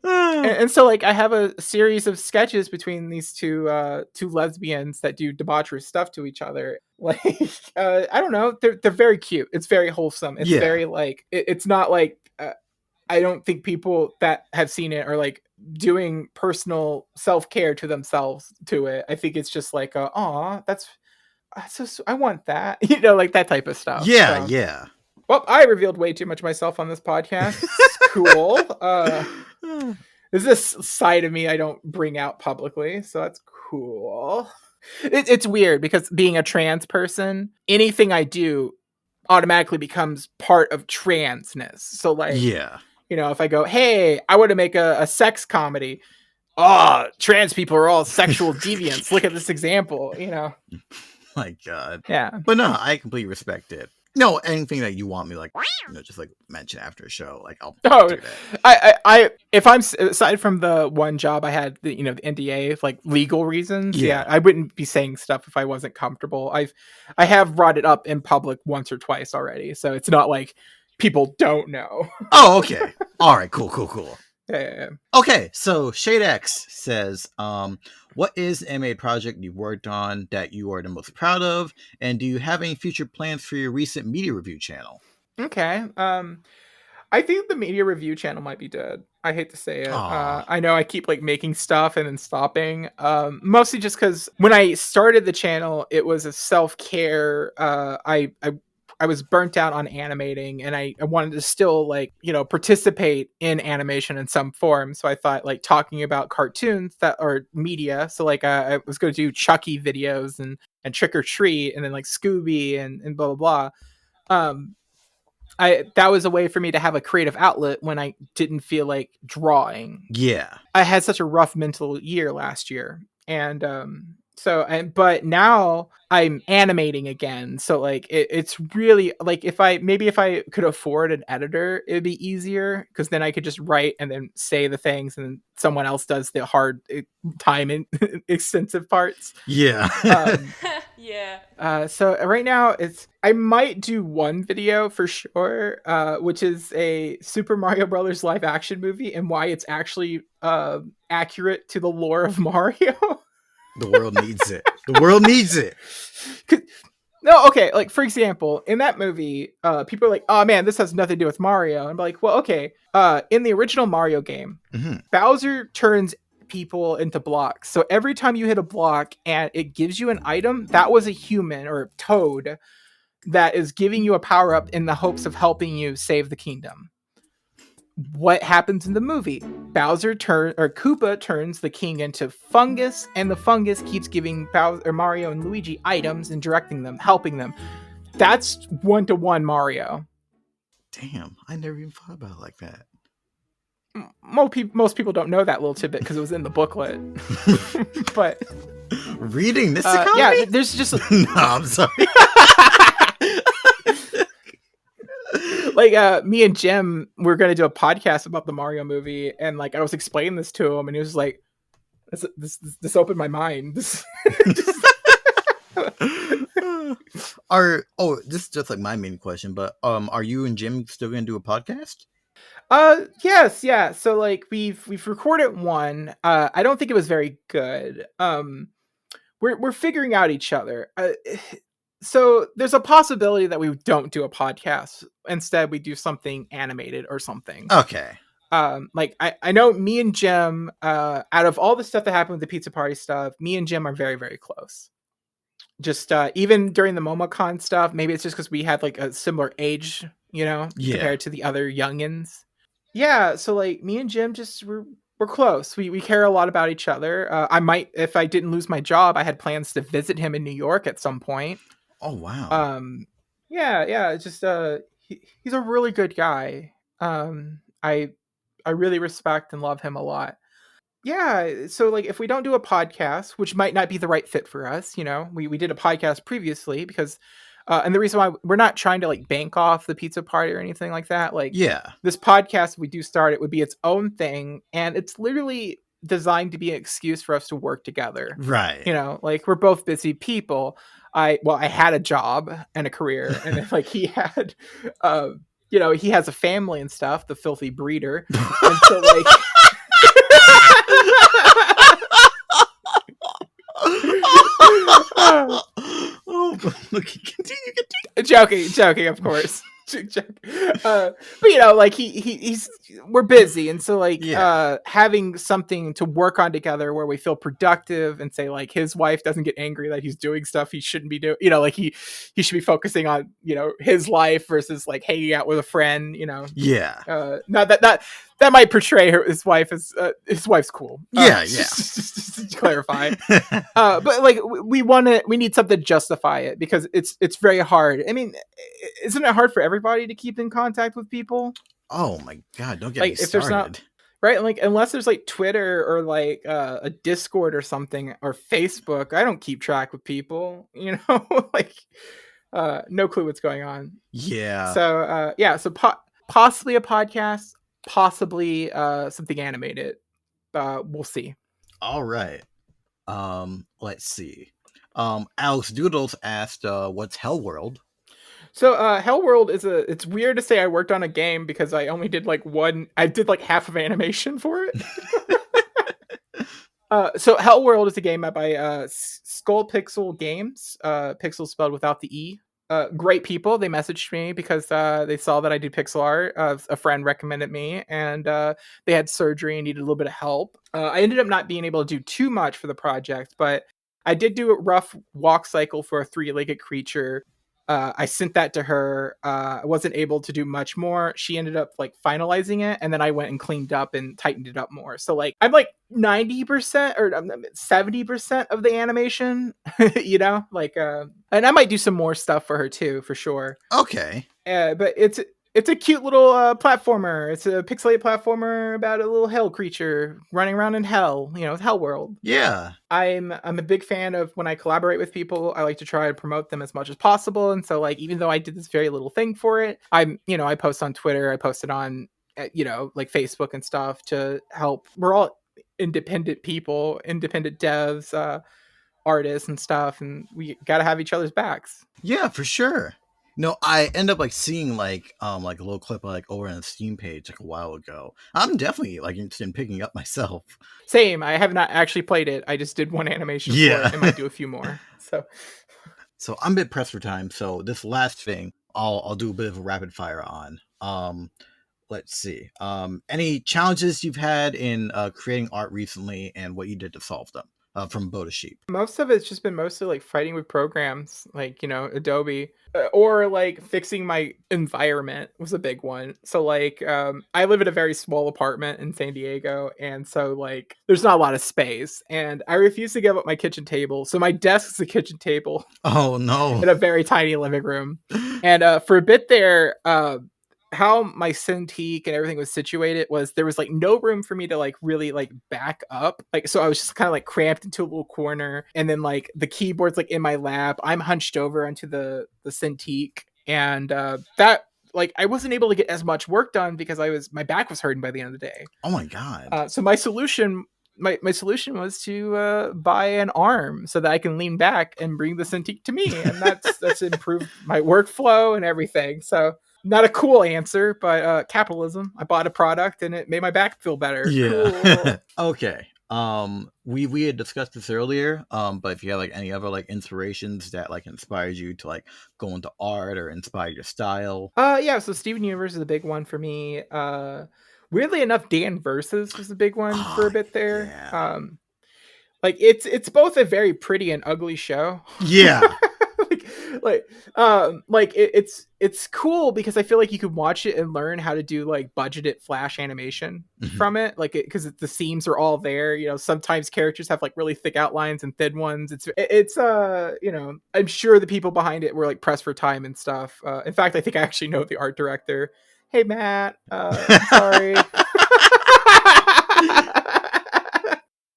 And so like I have a series of sketches between these two lesbians that do debaucherous stuff to each other. Like I don't know, they're very cute. It's very wholesome. It's very like it's not like I don't think people that have seen it are like doing personal self-care to themselves to it. I think it's just like that's so I want that, like that type of stuff. Yeah, yeah. Well, I revealed way too much of myself on this podcast. Cool. There's this side of me I don't bring out publicly, so that's cool. It's weird because being a trans person, anything I do automatically becomes part of transness. So like, if I go, hey, I want to make a sex comedy. Oh, trans people are all sexual deviants. Look at this example, My God. Yeah. But no, I completely respect it. No, anything that you want me like, just like mention after a show, like I'll do that. I if I'm aside from the one job I had, the NDA, like legal reasons, I wouldn't be saying stuff if I wasn't comfortable. I have brought it up in public once or twice already, so it's not like people don't know. Oh, okay. All right, cool. Yeah. Okay, so Shade X says, what is an anime project you worked on that you are the most proud of? And do you have any future plans for your recent media review channel? Okay. I think the media review channel might be dead. I hate to say it. I know I keep like making stuff and then stopping. Mostly just because when I started the channel, it was a self-care. I I was burnt out on animating, and I wanted to still like, participate in animation in some form. So I thought like talking about cartoons that are media. So like I was going to do Chucky videos and Trick or Treat, and then like Scooby and blah blah blah. That was a way for me to have a creative outlet when I didn't feel like drawing. Yeah. I had such a rough mental year last year, and but now I'm animating again. So like it's really like if I could afford an editor, it'd be easier, because then I could just write and then say the things, and then someone else does the hard time and extensive parts. Yeah. Yeah. So right now I might do one video for sure, which is a Super Mario Brothers live action movie and why it's actually accurate to the lore of Mario. The world needs it. The world needs it. No, okay, like for example, in that movie, people are like, "Oh man, this has nothing to do with Mario." And I'm like, "Well, okay. In the original Mario game, Bowser turns people into blocks. So every time you hit a block and it gives you an item, that was a human or a toad that is giving you a power up in the hopes of helping you save the kingdom." What happens in the movie? Koopa turns the king into fungus, and the fungus keeps giving Mario and Luigi items and directing them, helping them. That's 1-to-1 Mario. Damn, I never even thought about it like that. Most people don't know that little tidbit because it was in the booklet. But reading this economy? Yeah, there's just no, I'm sorry. Like me and Jim, we're gonna do a podcast about the Mario movie, and like I was explaining this to him, and he was like, "This opened my mind." This is just like my main question, but are you and Jim still gonna do a podcast? Yes, yeah. So like we've recorded one. I don't think it was very good. We're figuring out each other. So there's a possibility that we don't do a podcast. Instead, we do something animated or something. Okay. Like I know me and Jim, out of all the stuff that happened with the pizza party stuff, me and Jim are very, very close. Just even during the MomoCon stuff, maybe it's just because we had like a similar age, compared to the other youngins. Yeah, so like me and Jim we're close. We care a lot about each other. I might, if I didn't lose my job, I had plans to visit him in New York at some point. Oh wow. Yeah. It's just he's a really good guy. I really respect and love him a lot. Yeah, so like if we don't do a podcast, which might not be the right fit for us, we did a podcast previously because and the reason why we're not trying to like bank off the pizza party or anything like that, like this podcast, if we do start, it would be its own thing, and it's literally designed to be an excuse for us to work together. Right. Like we're both busy people. I had a job and a career, and then like he had he has a family and stuff, the filthy breeder. And so like continue. Joking, of course. But like he's we're busy, and so like having something to work on together where we feel productive, and say like his wife doesn't get angry that he's doing stuff he shouldn't be doing, like he should be focusing on his life versus like hanging out with a friend. Not that might portray his wife as his wife's cool. Just to clarify. But like we need something to justify it, because it's very hard. I mean, isn't it hard for everybody to keep in contact with people? Oh my god, don't get like me if started. There's not, right? Like unless there's like Twitter or like a Discord or something, or Facebook, I don't keep track with people. Like no clue what's going on. Yeah. So so possibly a podcast. Possibly something animated. We'll see. All right. Let's see. Alex Doodles asked, what's Hell World? So Hell World it's weird to say I worked on a game, because I only did like half of animation for it. So Hell World is a game by Skull Pixel Games. Pixel spelled without the E. Great people. They messaged me because they saw that I did pixel art. A friend recommended me, and they had surgery and needed a little bit of help. I ended up not being able to do too much for the project, but I did do a rough walk cycle for a 3-legged creature. I sent that to her. I wasn't able to do much more. She ended up like finalizing it, and then I went and cleaned up and tightened it up more. So like I'm like 90% or 70% of the animation, you know, like and I might do some more stuff for her too, for sure. Okay. But it's a cute little platformer. It's a pixelated platformer about a little hell creature running around in hell, you know, Hell World. Yeah. I'm a big fan of when I collaborate with people, I like to try to promote them as much as possible. And so like even though I did this very little thing for it, I post on Twitter, I posted on like Facebook and stuff to help. We're all independent people, independent devs, artists and stuff, and we got to have each other's backs. Yeah, for sure. No, I end up like seeing like a little clip like over on the Steam page like a while ago. I'm definitely like interested in picking up myself. Same. I have not actually played it. I just did one animation for it. I might do a few more. So I'm a bit pressed for time. So this last thing, I'll do a bit of a rapid fire on. Let's see. Any challenges you've had in creating art recently, and what you did to solve them? From Boda Sheep. Most of it's just been mostly like fighting with programs like, Adobe, or like fixing my environment was a big one. So like I live in a very small apartment in San Diego, and so like there's not a lot of space, and I refuse to give up my kitchen table. So my desk is a kitchen table. Oh no. In a very tiny living room. And for a bit there, how my Cintiq and everything was situated was there was like no room for me to like really like back up, like, so I was just kind of like cramped into a little corner, and then like the keyboard's like in my lap, I'm hunched over onto the Cintiq, and that like I wasn't able to get as much work done because my back was hurting by the end of the day. Oh my god. So my solution was to buy an arm so that I can lean back and bring the Cintiq to me, and that's improved my workflow and everything. So not a cool answer, but capitalism. I bought a product and it made my back feel better. Yeah. Cool. Okay. We had discussed this earlier. But if you have like any other like inspirations that like inspired you to like go into art or inspire your style. Yeah. So Steven Universe is a big one for me. Weirdly enough, Dan Versus was a big one for a bit there. Yeah. Like it's both a very pretty and ugly show. Yeah. It's cool because I feel like you could watch it and learn how to do like budgeted flash animation from it, like because the seams are all there. Sometimes characters have like really thick outlines and thin ones. It's I'm sure the people behind it were like pressed for time and stuff. In fact, I think I actually know the art director. Hey Matt, sorry.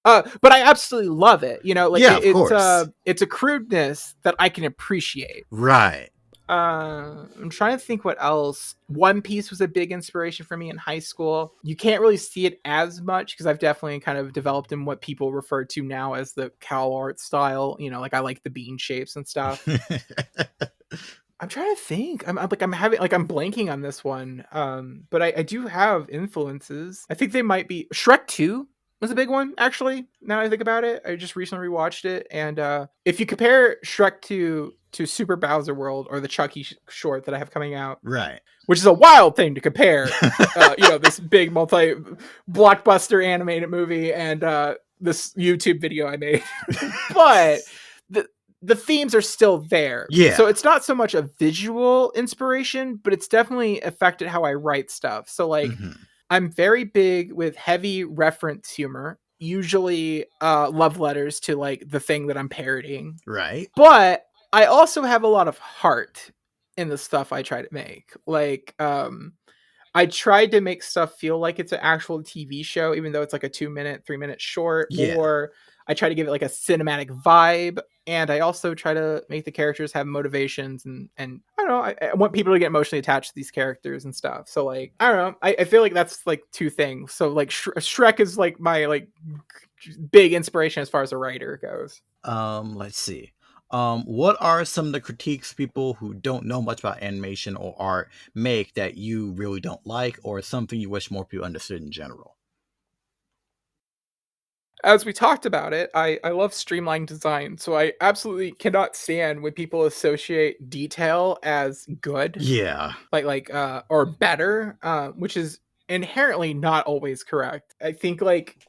But I absolutely love it. It's a crudeness that I can appreciate. Right. I'm trying to think what else. One Piece was a big inspiration for me in high school. You can't really see it as much because I've definitely kind of developed in what people refer to now as the cow art style. Like I like the bean shapes and stuff. I'm trying to think. I'm blanking on this one. But I do have influences. I think they might be Shrek 2. Was a big one, actually. Now I think about it, I just recently rewatched it, and if you compare Shrek to Super Bowser World or the Chucky short that I have coming out, right, which is a wild thing to compare, this big multi-blockbuster animated movie and this YouTube video I made, but the themes are still there. Yeah. So it's not so much a visual inspiration, but it's definitely affected how I write stuff. So like. Mm-hmm. I'm very big with heavy reference humor, usually love letters to like the thing that I'm parodying. Right. But I also have a lot of heart in the stuff I try to make. Like I tried to make stuff feel like it's an actual TV show, even though it's like a 2-minute, 3-minute short, or I try to give it like a cinematic vibe. And I also try to make the characters have motivations and I don't know, I want people to get emotionally attached to these characters and stuff. So like, I don't know, I feel like that's like two things. So like Shrek is like my like big inspiration as far as a writer goes. Let's see. What are some of the critiques people who don't know much about animation or art make that you really don't like, or something you wish more people understood in general? As we talked about it, I love streamlined design, so I absolutely cannot stand when people associate detail as good. Yeah. Or better, which is inherently not always correct. I think like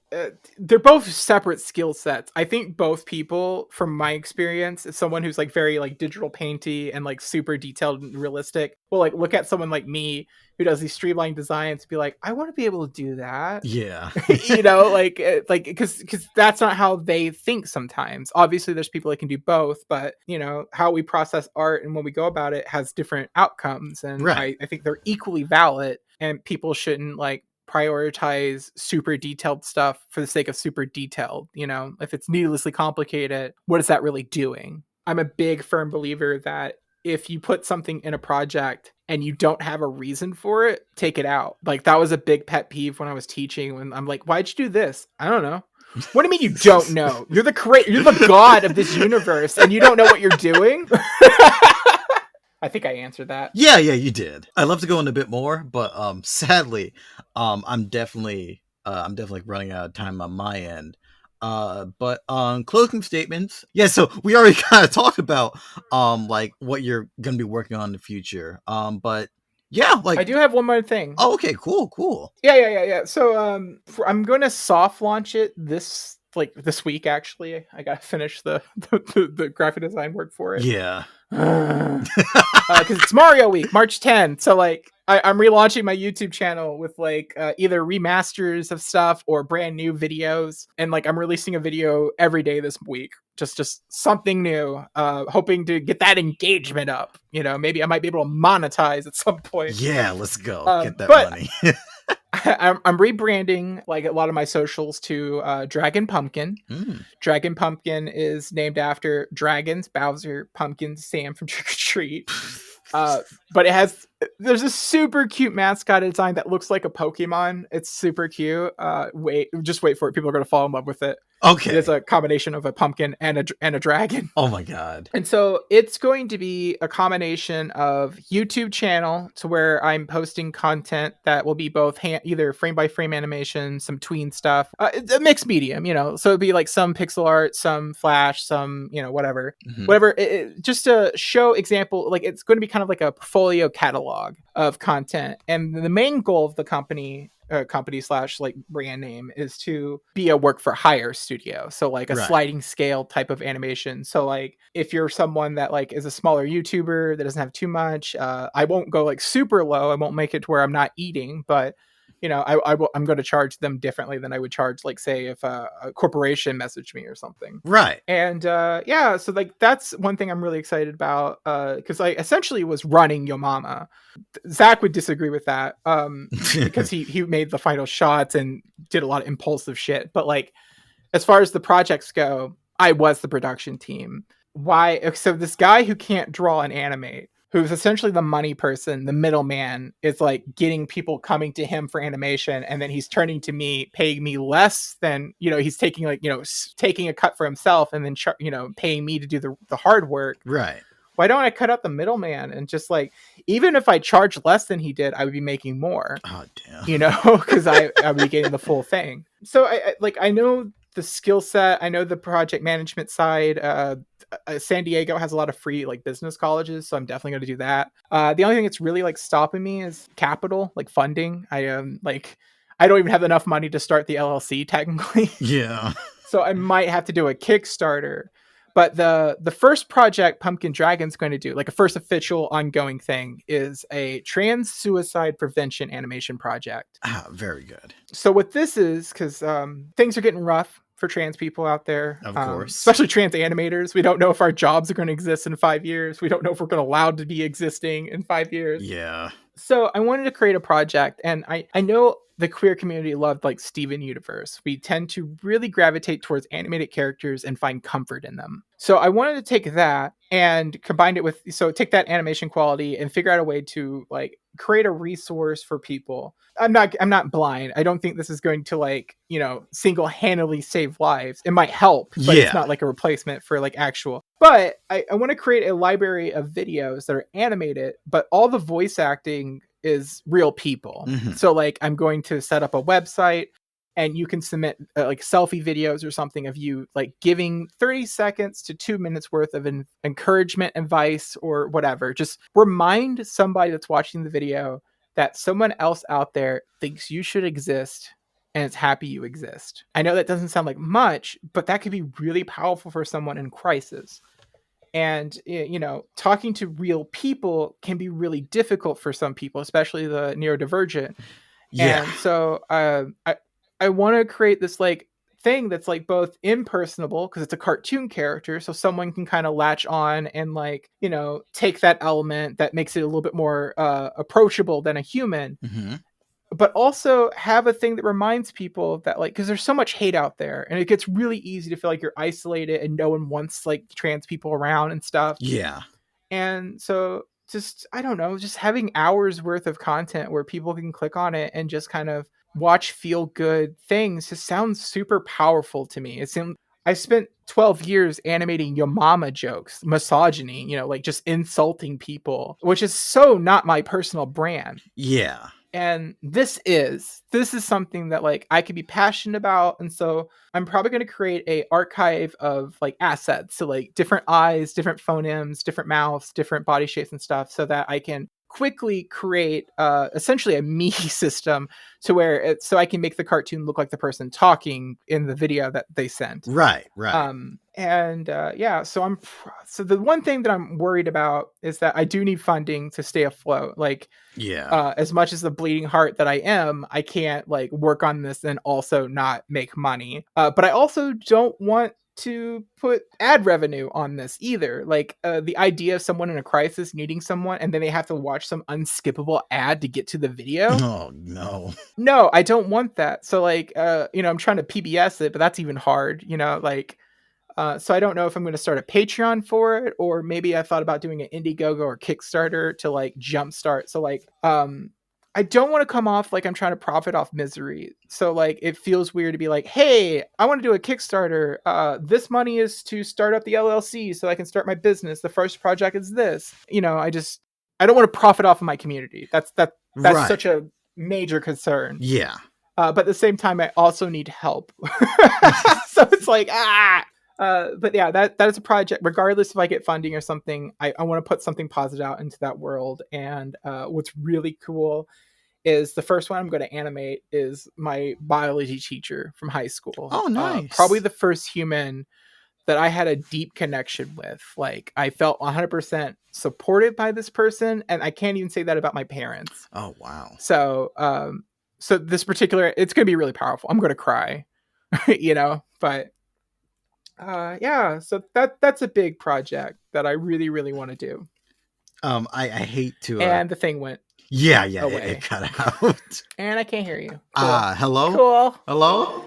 they're both separate skill sets. I think both people, from my experience, as someone who's like very like digital painty and like super detailed and realistic, will like look at someone like me who does these streamlined designs and be like, I want to be able to do that. Yeah. You know, like because that's not how they think sometimes. Obviously there's people that can do both, but you know, how we process art and when we go about it has different outcomes, and Right. I think they're equally valid, and people shouldn't like prioritize super detailed stuff for the sake of super detailed. You know, if it's needlessly complicated, what is that really doing? I'm a big firm believer that if you put something in a project and you don't have a reason for it, take it out. Like that was a big pet peeve when I was teaching, when I'm like, why'd you do this? I don't know. What do you mean you don't know? You're the god of this universe and you don't know what you're doing? I think I answered that. Yeah, you did. I'd love to go in a bit more, but sadly, I'm definitely running out of time on my end. But closing statements. Yeah, so we already kind of talked about like what you're gonna be working on in the future. But yeah, like I do have one more thing. Oh, okay, cool. Yeah. So I'm going to soft launch it this week. Actually, I gotta finish the graphic design work for it. Yeah. Because it's Mario Week, March 10th. So like I'm relaunching my YouTube channel with like either remasters of stuff or brand new videos, and like I'm releasing a video every day this week. Just something new. Hoping to get that engagement up. You know, maybe I might be able to monetize at some point. Yeah, let's go get that money. I'm rebranding like a lot of my socials to Dragon Pumpkin. Dragon Pumpkin is named after dragons, Bowser, pumpkins, Sam from Trick or Treat. But there's a super cute mascot design that looks like a Pokemon. It's super cute. Wait for it. People are going to fall in love with it. Okay. It's a combination of a pumpkin and a dragon. Oh my god. And so it's going to be a combination of YouTube channel, to where I'm posting content that will be both either frame by frame animation, some tween stuff. It's a mixed medium, you know. So it'd be like some pixel art, some flash, some, you know, whatever. Just to show example, like it's going to be kind of like a portfolio catalog of content. And the main goal of the company / like brand name is to be a work for hire studio, so like a sliding scale type of animation. So like if you're someone that like is a smaller YouTuber that doesn't have too much, I won't go like super low. I won't make it to where I'm not eating, but you know, I'm going to charge them differently than I would charge, like, say, if a corporation messaged me or something. Right. And yeah, so like that's one thing I'm really excited about, because I essentially was running Yo Mama. Zach would disagree with that, because he made the final shots and did a lot of impulsive shit. But like, as far as the projects go, I was the production team. Why? So this guy who can't draw and animate, who's essentially the money person, the middleman, is like getting people coming to him for animation, and then he's turning to me, paying me less than, you know, he's taking like, you know, taking a cut for himself and then you know, paying me to do the hard work. Right. Why don't I cut out the middleman and just like, even if I charge less than he did, I would be making more. Oh damn. You know, because I would be getting the full thing. So I know the skill set, I know the project management side. San Diego has a lot of free like business colleges, so I'm definitely going to do that. The only thing that's really like stopping me is capital, like funding. I don't even have enough money to start the LLC technically. Yeah. So I might have to do a Kickstarter. But the first project Pumpkin Dragon's going to do, like a first official ongoing thing, is a trans suicide prevention animation project. Ah, very good. So what this is, because things are getting rough for trans people out there, of course, especially trans animators. We don't know if our jobs are going to exist in 5 years. We don't know if we're going to allowed to be existing in 5 years. Yeah. So I wanted to create a project, and I know the queer community loved like Steven Universe. We tend to really gravitate towards animated characters and find comfort in them. So I wanted to take that and combine it with, so take that animation quality and figure out a way to like create a resource for people. I'm not blind. I don't think this is going to like, you know, single-handedly save lives. It might help, but it's not like a replacement for like actual. But I want to create a library of videos that are animated, but all the voice acting is real people. Mm-hmm. So like I'm going to set up a website, and you can submit like selfie videos or something of you like giving 30 seconds to 2 minutes worth of encouragement, advice, or whatever. Just remind somebody that's watching the video that someone else out there thinks you should exist and is happy you exist. I know that doesn't sound like much, but that could be really powerful for someone in crisis. And, talking to real people can be really difficult for some people, especially the neurodivergent. Yeah. And so I want to create this like thing that's like both impersonable because it's a cartoon character, so someone can kind of latch on and like take that element that makes it a little bit more approachable than a human, but also have a thing that reminds people that like, because there's so much hate out there and it gets really easy to feel like you're isolated and no one wants like trans people around and stuff. Yeah. And so just, I don't know, just having hours worth of content where people can click on it and just kind of watch feel good things just sounds super powerful to me. I spent 12 years animating your mama jokes, misogyny, like just insulting people, which is so not my personal brand. Yeah. And this is something that like I could be passionate about. And so I'm probably going to create a archive of like assets. So like different eyes, different phonemes, different mouths, different body shapes and stuff, so that I can quickly create essentially a me system to where so I can make the cartoon look like the person talking in the video that they sent. Right. So the one thing that I'm worried about is that I do need funding to stay afloat. Like, as much as the bleeding heart that I am, I can't like work on this and also not make money. But I also don't want to put ad revenue on this either. Like the idea of someone in a crisis needing someone and then they have to watch some unskippable ad to get to the video. Oh no, I don't want that. So like I'm trying to PBS it, but that's even hard, so I don't know if I'm going to start a Patreon for it, or maybe I thought about doing an Indiegogo or Kickstarter to like jumpstart. So like I don't want to come off like I'm trying to profit off misery. So like it feels weird to be like, hey, I want to do a Kickstarter. This money is to start up the LLC so I can start my business. The first project is this. I don't want to profit off of my community. That's right. Such a major concern. Yeah. But at the same time, I also need help. So it's like, but yeah, that is a project. Regardless if I get funding or something, I want to put something positive out into that world. And what's really cool is the first one I'm going to animate is my biology teacher from high school. Oh, nice. Probably the first human that I had a deep connection with. Like I felt 100% supported by this person, and I can't even say that about my parents. Oh, wow. So, so this particular, it's going to be really powerful. I'm going to cry, but. So that's a big project that I really, really want to do. I hate to. And the thing went. Yeah, it cut out. And I can't hear you. Hello. Cool. Hello.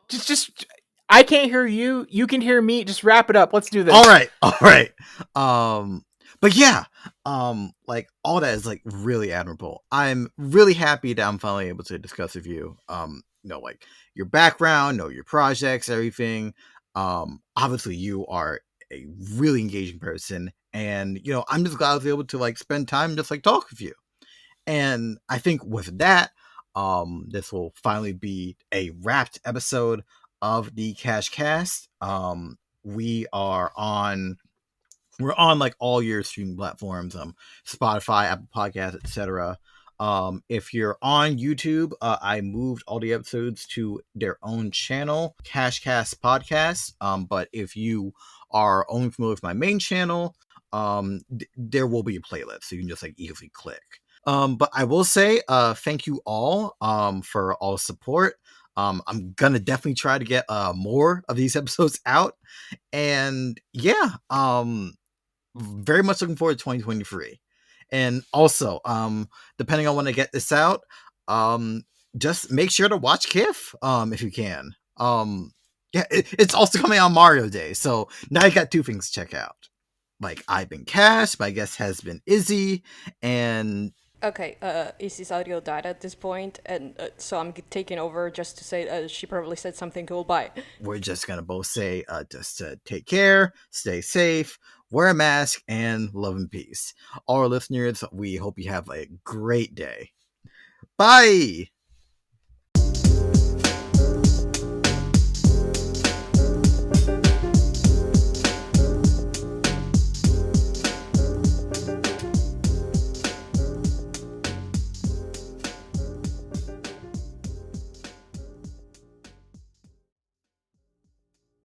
Just I can't hear you. You can hear me. Just wrap it up. Let's do this. All right. But yeah, like all that is like really admirable. I'm really happy that I'm finally able to discuss with you. Like your background, your projects, everything. Obviously you are a really engaging person, and I'm just glad I was able to like spend time just like talk with you. And I think with that, this will finally be a wrapped episode of the KashCast. We're on like all your streaming platforms, Spotify, Apple Podcasts, etc. If you're on YouTube, I moved all the episodes to their own channel, KashCast Podcast. But if you are only familiar with my main channel, there will be a playlist, so you can just like easily click. But I will say, thank you all for all the support. I'm gonna definitely try to get more of these episodes out, and yeah, very much looking forward to 2023. And also, depending on when I get this out, just make sure to watch KIF, if you can. It's also coming on Mario Day, so now you got two things to check out. Like, I've been Cash, my guest has been Izzy, and... Okay, Izzy's audio died at this point, and so I'm taking over just to say she probably said something cool. Bye. We're just gonna both say, just take care, stay safe, wear a mask, and love and peace. All our listeners, we hope you have a great day. Bye!